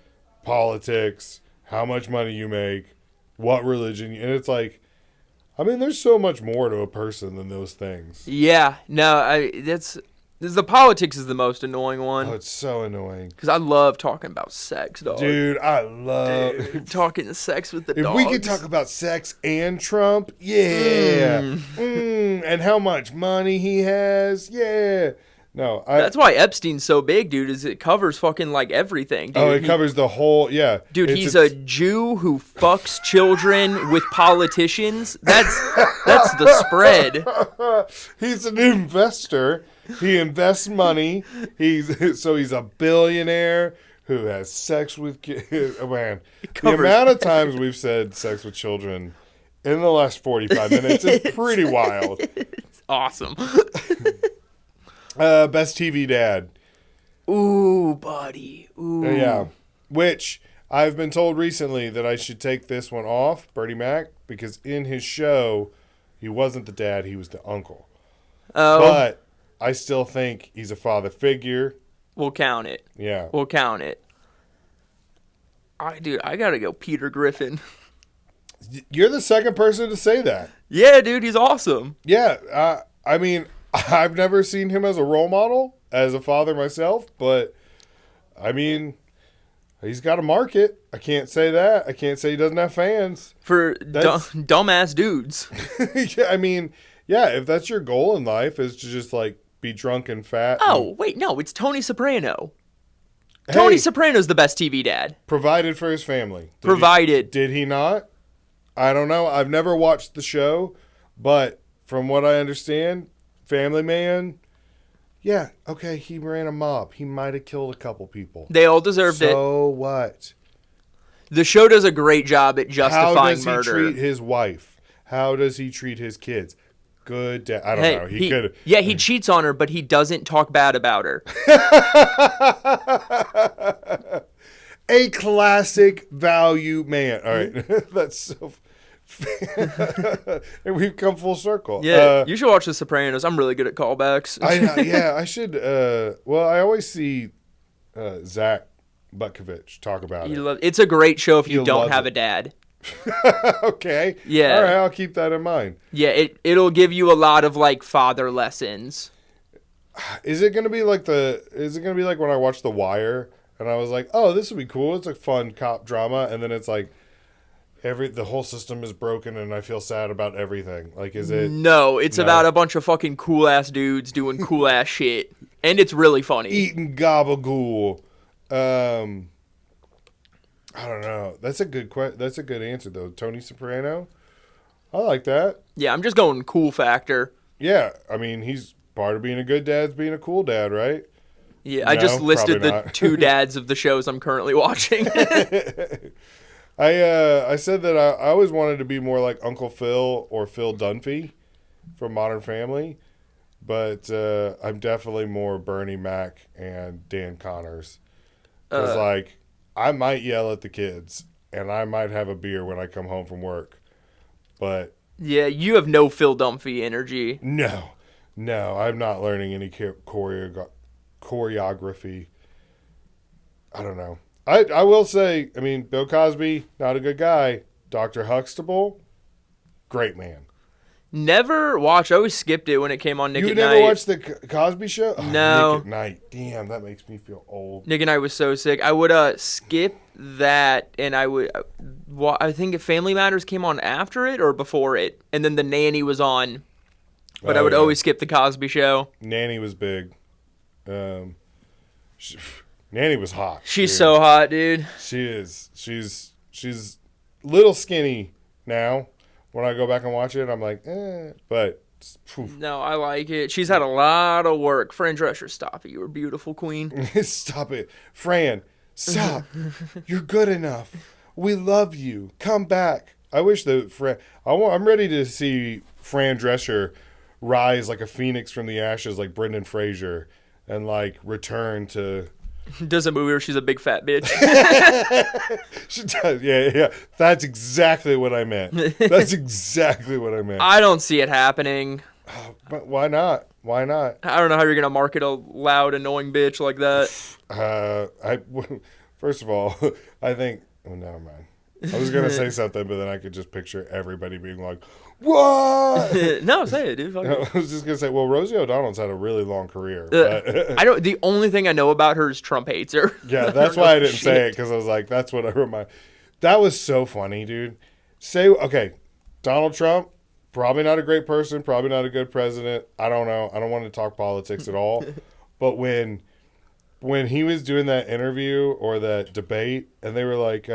politics, how much money you make, what religion. And it's like, I mean, there's so much more to a person than those things. Yeah. No, the politics is the most annoying one. Oh, it's so annoying. Because I love talking about sex, dog. Dude, I love... talking sex with the dogs. If we could talk about sex and Trump, yeah. And how much money he has, yeah. No, that's why Epstein's so big, dude, is it covers fucking, like, everything, dude. Oh, it covers the whole, yeah. Dude, he's a Jew who fucks children with politicians. That's the spread. He's an investor. He invests money. He's a billionaire who has sex with kids. Oh, man, the amount of times we've said sex with children in the last 45 minutes is pretty wild. It's awesome. Best TV dad. Ooh, buddy. Ooh. Yeah. Which I've been told recently that I should take this one off, Bertie Mac, because in his show, he wasn't the dad, he was the uncle. Oh. But I still think he's a father figure. We'll count it. Yeah. We'll count it. Dude, I gotta go Peter Griffin. You're the second person to say that. Yeah, dude, he's awesome. Yeah, I mean, I've never seen him as a role model, as a father myself, but, I mean, he's got a market. I can't say that. I can't say he doesn't have fans. For dumbass dudes. Yeah, I mean, yeah, if that's your goal in life is to just, like, be drunk and fat. Oh, wait, no, it's Tony Soprano. Hey, Tony Soprano's the best TV dad. Provided for his family. Did he not? I don't know. I've never watched the show, but from what I understand, family man, yeah, okay, he ran a mob. He might have killed a couple people. They all deserved it. So what? The show does a great job at justifying murder. How does he treat his wife? How does he treat his kids? Good dad. I don't know. He could. Yeah, he cheats on her, but he doesn't talk bad about her. A classic value man. All right. That's so... and we've come full circle. Yeah, you should watch The Sopranos. I'm really good at callbacks. I should. Well, I always see Zach Butkovich talk about it. It's a great show if you don't have a dad. Okay. Yeah. All right, I'll keep that in mind. Yeah, it'll give you a lot of like father lessons. Is it gonna be like when I watched The Wire and I was like, oh, this would be cool. It's a fun cop drama, and then it's like the whole system is broken and I feel sad about everything. Like, is it? No, it's about a bunch of fucking cool ass dudes doing cool ass shit, and it's really funny. Eating gabagool. I don't know. That's a good answer though. Tony Soprano. I like that. Yeah, I'm just going cool factor. Yeah, I mean, he's part of being a good dad's being a cool dad, right? Yeah, I just listed the two dads of the shows I'm currently watching. I said that I always wanted to be more like Uncle Phil or Phil Dunphy from Modern Family, but I'm definitely more Bernie Mac and Dan Connors. Because, Uh, like, I might yell at the kids and I might have a beer when I come home from work, but yeah, you have no Phil Dunphy energy. no, no, I'm not learning any choreography. I don't know. I will say, I mean, Bill Cosby, not a good guy. Dr. Huxtable, great man. Never watched. I always skipped it when it came on Nick You at never Night. watched the Cosby Show? Oh, No. Nick at Night. Damn, that makes me feel old. Nick and I was so sick. I would skip that, and I would. I think Family Matters came on after it or before it, and then The Nanny was on. But I would yeah. always skip the Cosby Show. Nanny was big. Um, Nanny was hot. She's dude. so hot, dude. She is. She's little skinny now. When I go back and watch it, I'm like, but phew. No, I like it. She's had a lot of work. Fran Drescher, stop it. You were beautiful, queen. Stop it, Fran. Stop. You're good enough. We love you. Come back. I wish that Fran. I'm ready to see Fran Drescher rise like a phoenix from the ashes, like Brendan Fraser, and like return to. Does a movie where she's a big fat bitch. She does. Yeah. That's exactly what I meant. That's exactly what I meant. I don't see it happening. But why not? Why not? I don't know how you're gonna market a loud, annoying bitch like that. First of all, I think. Oh, never mind. I was gonna say something, but then I could just picture everybody being like, "What?" No, say it, dude. Fuck No, it. I was just gonna say, well, Rosie O'Donnell's had a really long career. But I don't. The only thing I know about her is Trump hates her. yeah, that's why I didn't say it because I was like, that's what I remind. That was so funny, dude. Okay, Donald Trump, probably not a great person, probably not a good president. I don't know. I don't want to talk politics at all. But when he was doing that interview or that debate, and they were like,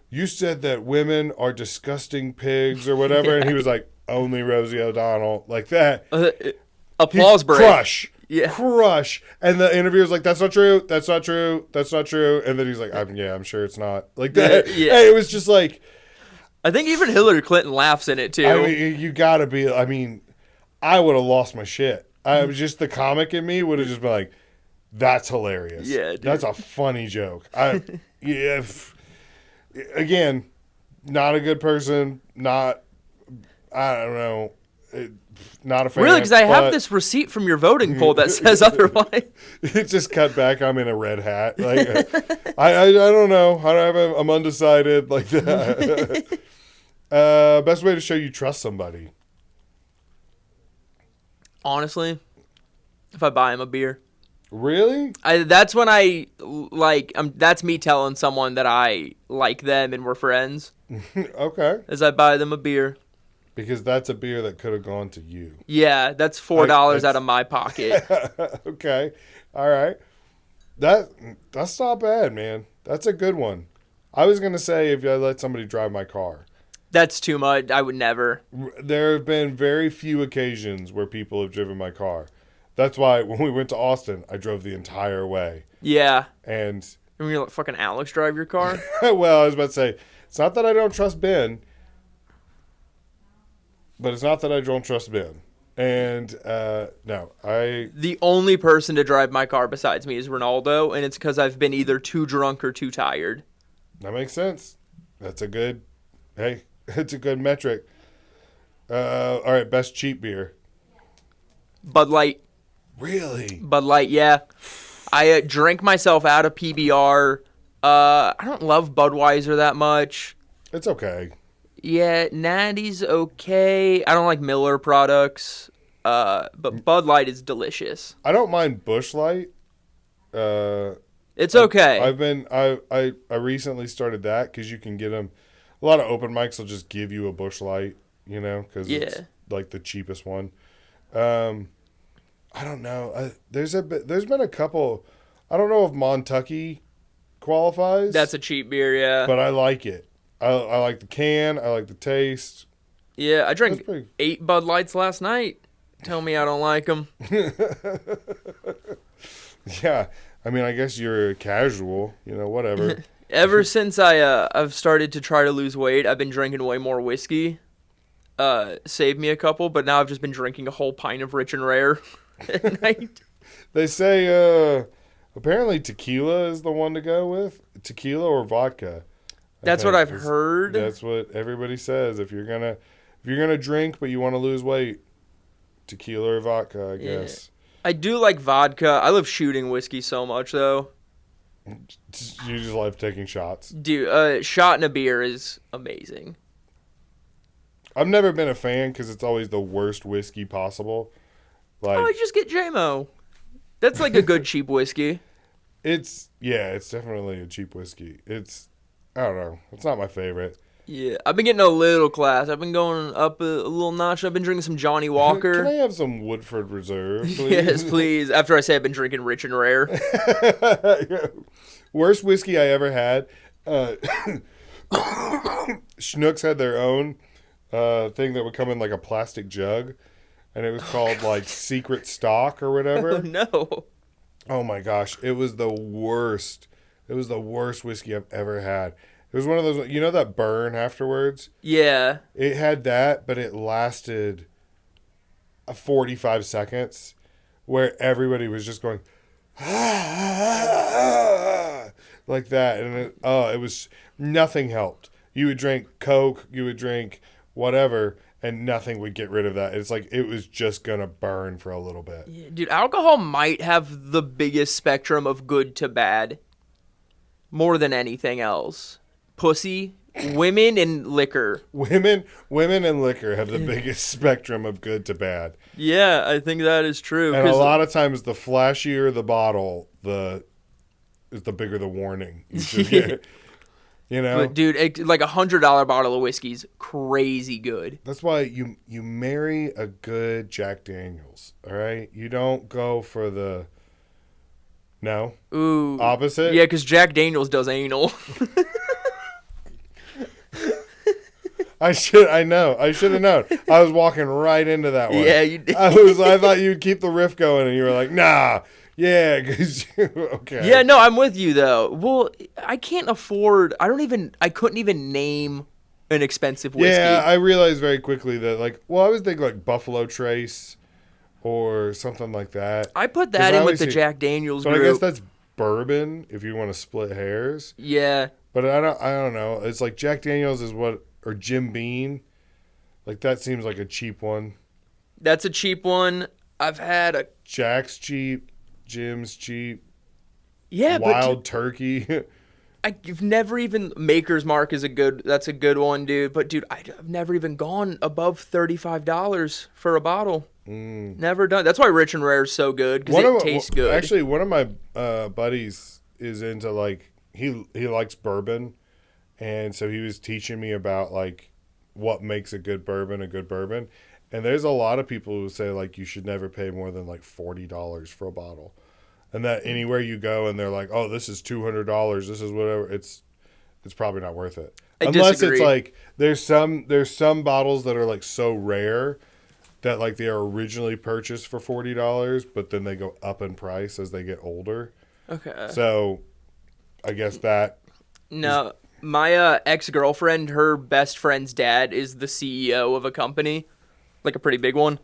"You said that women are disgusting pigs or whatever," and he was like, "Only Rosie O'Donnell," like that. Applause break. Crush. Yeah. Crush. And the interviewer's like, "That's not true. That's not true. That's not true." And then he's like, I'm sure it's not. Like that. Yeah. Hey, it was just like, I think even Hillary Clinton laughs in it too. I mean, you gotta be, I mean, I would have lost my shit. I was just, the comic in me would have just been like, that's hilarious. Yeah, dude. That's a funny joke. Again, not a good person, I don't know, not a fan. Really, because I have this receipt from your voting poll that says otherwise. It just cut back. I'm in a red hat. Like, I don't know. I'm undecided. Like that. Best way to show you trust somebody. Honestly, if I buy him a beer. Really? That's when I like. That's me telling someone that I like them and we're friends. Okay. As I buy them a beer. Because that's a beer that could have gone to you. Yeah, that's $4 out of my pocket. Okay. All right. That's not bad, man. That's a good one. I was gonna say if I let somebody drive my car. That's too much. I would never. There have been very few occasions where people have driven my car. That's why when we went to Austin, I drove the entire way. Yeah. And When you let fucking Alex drive your car? well, I was about to say, it's not that I don't trust Ben, but it's not that I don't trust Ben. And no, The only person to drive my car besides me is Ronaldo, and it's because I've been either too drunk or too tired. That makes sense. That's a good, it's a good metric. All right, best cheap beer. Bud Light. Really? Bud Light, yeah. I drank myself out of PBR. I don't love Budweiser that much. It's okay. Yeah, Natty's okay. I don't like Miller products. But Bud Light is delicious. I don't mind Busch Light. It's okay. I recently started that because you can get them. A lot of open mics will just give you a Busch Light, because it's like the cheapest one. I don't know. There's been a couple. I don't know if Montucky qualifies. That's a cheap beer, yeah. But I like it. I like the can. I like the taste. Yeah, I drank 8 Bud Lights last night. Tell me I don't like them. Yeah. I mean, I guess you're a casual, whatever. Ever since I've started to try to lose weight, I've been drinking way more whiskey. Saved me a couple, but now I've just been drinking a whole pint of Rich and Rare at night. They say apparently tequila is the one to go with. Tequila or vodka. That's what I've heard. That's what everybody says. If you're gonna drink but you want to lose weight, tequila or vodka, I guess. I do like vodka. I love shooting whiskey so much though. You just love taking shots. Dude, a shot in a beer is amazing. I've never been a fan because it's always the worst whiskey possible. Like, just get JMO. That's like a good cheap whiskey. It's definitely a cheap whiskey. I don't know. It's not my favorite. Yeah, I've been getting a little class. I've been going up a little notch. I've been drinking some Johnny Walker. Can I have some Woodford Reserve, please? Yes, please. After I say I've been drinking Rich and Rare. Worst whiskey I ever had. Schnucks had their own thing that would come in like a plastic jug, and it was called like Secret Stock or whatever. Oh, no. Oh my gosh, it was the worst. It was the worst whiskey I've ever had. It was one of those, that burn afterwards? Yeah. It had that, but it lasted 45 seconds where everybody was just going, like that. And it was, nothing helped. You would drink Coke, you would drink whatever, and nothing would get rid of that. It's like it was just going to burn for a little bit. Yeah, dude, alcohol might have the biggest spectrum of good to bad more than anything else. Pussy, women, and liquor. Women and liquor have the biggest spectrum of good to bad. Yeah, I think that is true. And a lot of times, the flashier the bottle, the bigger the warning. You should get, But dude, like $100 bottle of whiskey's crazy good. That's why you marry a good Jack Daniels. All right, you don't go for the opposite. Yeah, because Jack Daniels does anal. I should have known. I was walking right into that one. Yeah, you did. I thought you'd keep the riff going, and you were like, nah. Yeah, because okay. Yeah, no, I'm with you though. Well, I couldn't even name an expensive whiskey. Yeah, I realized very quickly that I would think like Buffalo Trace or something like that. I put that in with the Jack Daniels group. But I guess that's bourbon if you want to split hairs. Yeah. But I don't know. It's like Jack Daniels or Jim Beam. Like that seems like a cheap one. That's a cheap one. I've had Jack's cheap. Jim's cheap. Yeah, Wild Turkey. I've never even Maker's Mark that's a good one, dude. But dude, I've never even gone above $35 for a bottle. Never done. That's why Rich and Rare is so good because it tastes good. Actually, one of my buddies is into like he likes bourbon, and so he was teaching me about like what makes a good bourbon. And there's a lot of people who say like you should never pay more than like $40 for a bottle, and that anywhere you go and they're like, oh, this is $200, this is whatever. It's probably not worth it unless disagree. It's like there's some bottles that are like so rare that like they are originally purchased for $40, but then they go up in price as they get older. Okay. So, I guess that. No, my ex-girlfriend, her best friend's dad is the CEO of a company. Like a pretty big one.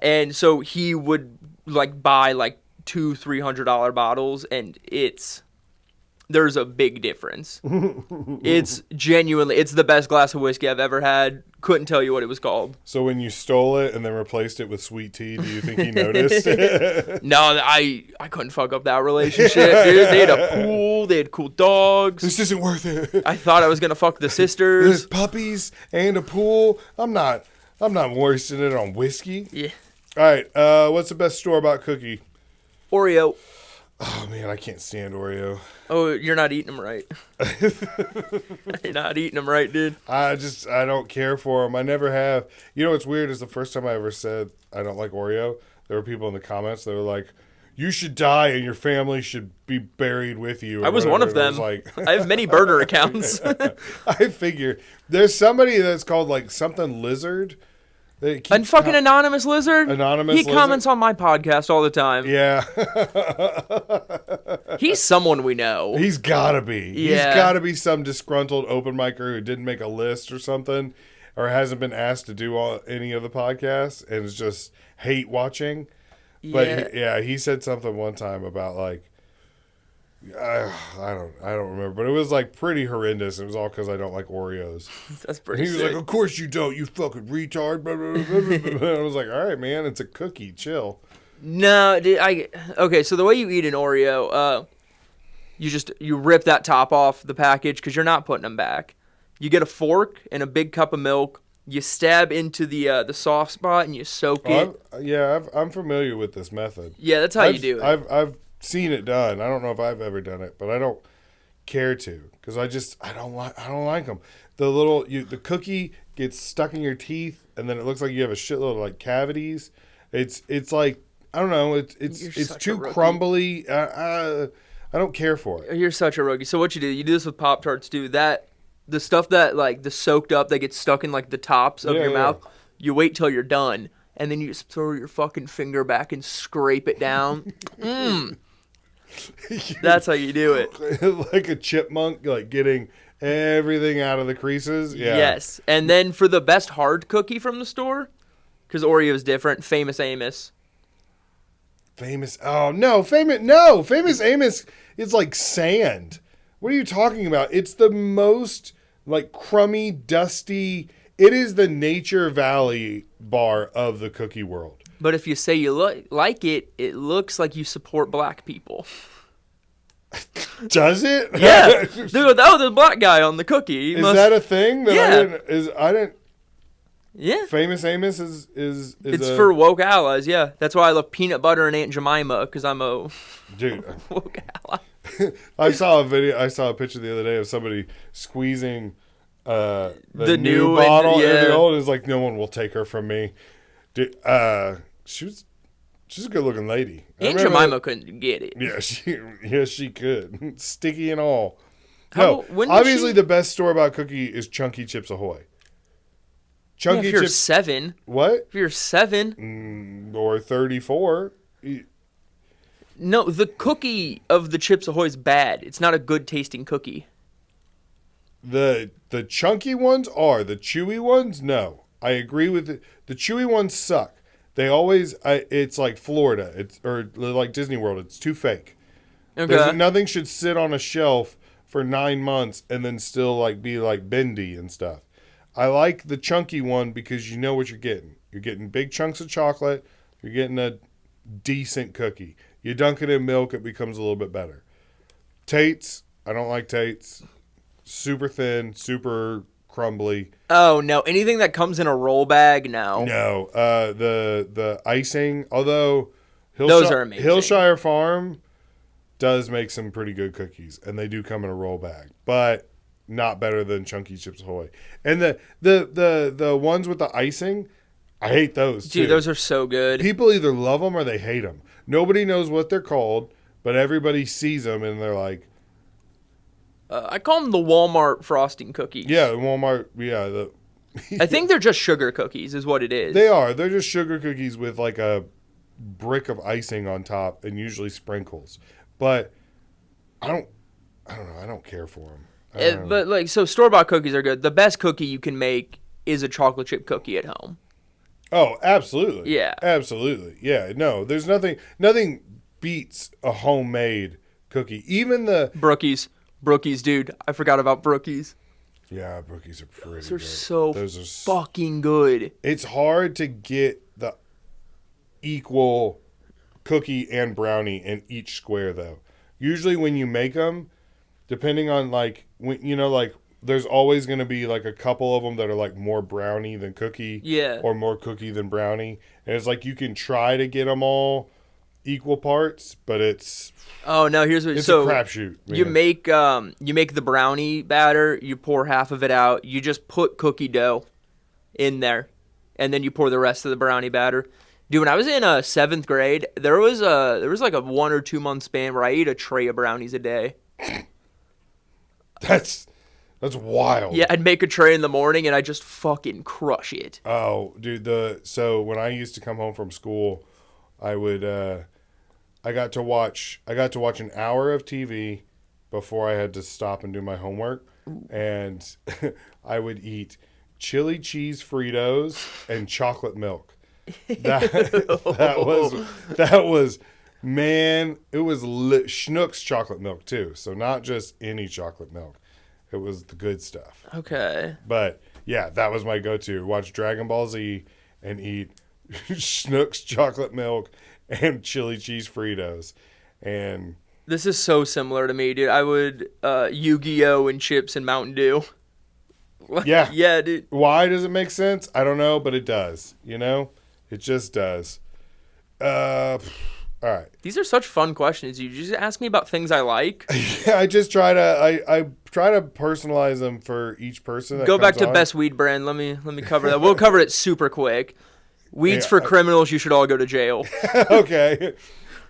And so he would like buy like $200-$300 bottles, and there's a big difference. It's the best glass of whiskey I've ever had. Couldn't tell you what it was called. So when you stole it and then replaced it with sweet tea, do you think he noticed? No, I couldn't fuck up that relationship, dude. They had a pool, they had cool dogs. This isn't worth it. I thought I was gonna fuck the sisters. There's puppies and a pool. I'm not wasting it on whiskey. Yeah. All right. What's the best store-bought cookie? Oreo. Oh man, I can't stand Oreo. Oh, you're not eating them right. You're not eating them right, dude. I don't care for them. I never have. You know what's weird is the first time I ever said I don't like Oreo, there were people in the comments that were like, you should die and your family should be buried with you. I was one of them. I have many burner accounts. I figure there's somebody that's called like something lizard And fucking Anonymous Lizard. He comments on my podcast all the time. Yeah. He's someone we know. He's gotta be. Yeah. He's gotta be some disgruntled open micer who didn't make a list or something, or hasn't been asked to do any of the podcasts and is just hate watching. But he said something one time about like, I don't remember, but it was like pretty horrendous. It was all because I don't like Oreos. That's pretty. And he was like, "Of course you don't, you fucking retard." Blah, blah, blah, blah, blah. I was like, "All right, man, it's a cookie. Chill." No, dude, okay. So the way you eat an Oreo, you rip that top off the package because you're not putting them back. You get a fork and a big cup of milk. You stab into the soft spot and you soak it. I'm familiar with this method. Yeah, that's how you do it. I've seen it done. I don't know if I've ever done it, but I don't care to because I don't like them. The cookie gets stuck in your teeth and then it looks like you have a shitload of like cavities. It's like I don't know. It's too crumbly. I don't care for it. You're such a rookie. So what you do this with Pop-Tarts too. The stuff that like the soaked up that gets stuck in like the tops of your mouth. You wait till you're done and then you just throw your fucking finger back and scrape it down. That's how you do it. Like a chipmunk, like getting everything out of the creases. Yeah. Yes. And then for the best hard cookie from the store, because Oreo is different, Famous Amos. Famous Amos is like sand. What are you talking about? It's the most like crummy, dusty. It is the Nature Valley bar of the cookie world. But if you say you like it, it looks like you support black people. Does it? Yeah. Dude, the black guy on the cookie. Is that a thing? I didn't. Yeah. Famous Amos is it's for woke allies, yeah. That's why I love peanut butter and Aunt Jemima, because I'm a woke ally. I saw a picture the other day of somebody squeezing the new bottle and the old. Is like, no one will take her from me. Dude, she's a good looking lady. Aunt Jemima couldn't get it. Yeah, she could. Sticky and all. Obviously the best store-bought cookie is Chunky Chips Ahoy. If you're 7. What? If you're 7. Or 34. No, the cookie of the Chips Ahoy is bad. It's not a good tasting cookie. The chunky ones are. The chewy ones, no. I agree with it. The chewy ones suck. They always, it's like Florida, or like Disney World. It's too fake. Okay. Nothing should sit on a shelf for 9 months and then still like be like bendy and stuff. I like the chunky one because you know what you're getting. You're getting big chunks of chocolate. You're getting a decent cookie. You dunk it in milk, it becomes a little bit better. Tate's, I don't like Tate's. Super thin, super crumbly. Oh, no. Anything that comes in a roll bag, no. No. The icing, although those are amazing. Hillshire Farm does make some pretty good cookies, and they do come in a roll bag. But not better than Chunky Chips Ahoy. And the ones with the icing, I hate those too. Dude, those are so good. People either love them or they hate them. Nobody knows what they're called, but everybody sees them and they're like... I call them the Walmart frosting cookies. Yeah, Walmart, yeah. I think they're just sugar cookies is what it is. They are. They're just sugar cookies with like a brick of icing on top and usually sprinkles. But I don't know. I don't care for them. But like, so store-bought cookies are good. The best cookie you can make is a chocolate chip cookie at home. Oh, absolutely. Yeah. Absolutely. Yeah. No, there's nothing beats a homemade cookie. Even the Brookies, dude. I forgot about Brookies. Yeah, Brookies are pretty good. Those are fucking good. It's hard to get the equal cookie and brownie in each square though. Usually when you make them, depending on like there's always going to be like a couple of them that are like more brownie than cookie, or more cookie than brownie, and it's like you can try to get them all equal parts, but it's a crapshoot. You make the brownie batter, you pour half of it out, you just put cookie dough in there, and then you pour the rest of the brownie batter. Dude, when I was in 7th grade, there was like a 1 or 2 month span where I ate a tray of brownies a day. That's wild. Yeah, I'd make a tray in the morning and I just fucking crush it. Oh, dude, so when I used to come home from school, I would I got to watch an hour of TV before I had to stop and do my homework, and I would eat chili cheese Fritos and chocolate milk. That was man, it was Schnucks chocolate milk too. So not just any chocolate milk. It was the good stuff. Okay. But yeah, that was my go-to. Watch Dragon Ball Z and eat Schnucks chocolate milk and chili cheese Fritos. And this is so similar to me, dude. I would Yu-Gi-Oh and chips and Mountain Dew. yeah. Yeah, dude. Why does it make sense? I don't know, but it does. You know? It just does. All right. These are such fun questions. You just ask me about things I like. Yeah, I just try to I try to personalize them for each person. That Go back comes to on. best weed brand. Let me cover that. We'll cover it super quick. Weeds for criminals. You should all go to jail. Okay.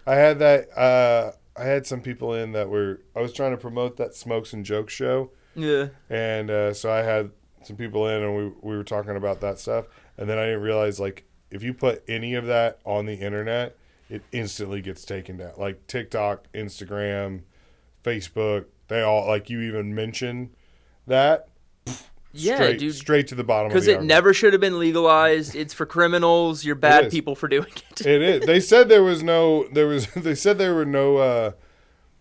I had that. I had some people in that were. I was trying to promote that Smokes and Jokes show. Yeah. And so I had some people in, and we were talking about that stuff. And then I didn't realize, like, if you put any of that on the internet, it instantly gets taken down. Like TikTok, Instagram, Facebook, they all, like, you even mention that. Yeah, dude. Straight to the bottom of the Because it article. never should have been legalized. It's for criminals. You're bad people for doing it. It is. They said they said there were no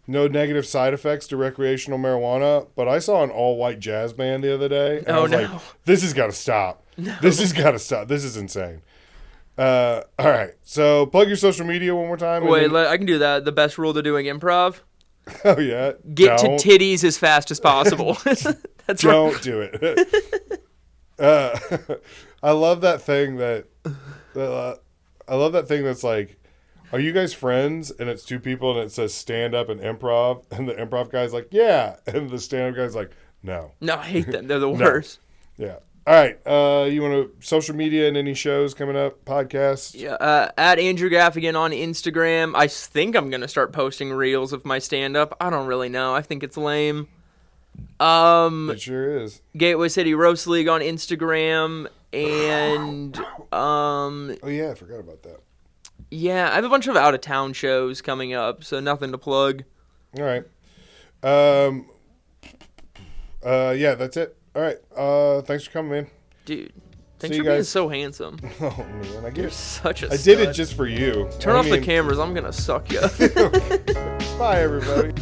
negative side effects to recreational marijuana, but I saw an all-white jazz band the other day, and I was like, this has got to stop. No. This has got to stop. This is insane. All right, so plug your social media one more time. Wait, I can do that. The best rule to doing improv? Oh, yeah. Get to titties as fast as possible. That's Don't do it. I love that thing that's like, are you guys friends? And it's two people, and it says stand up and improv, and the improv guy's like, yeah, and the stand up guy's like, no. No, I hate them. They're the worst. Yeah. All right. You want to social media and any shows coming up, podcasts? Yeah. At Andrew Gaffigan on Instagram. I think I'm gonna start posting reels of my stand up. I don't really know. I think it's lame. It sure is. Gateway City Roast League on Instagram, and oh yeah, I forgot about that. Yeah, I have a bunch of out of town shows coming up, so nothing to plug. All right. Yeah, that's it. All right. Thanks for coming, man. Dude, thanks for being so handsome. Oh man, You're such a I stud. did it just for you. Turn off the cameras. I'm gonna suck you. Bye, everybody.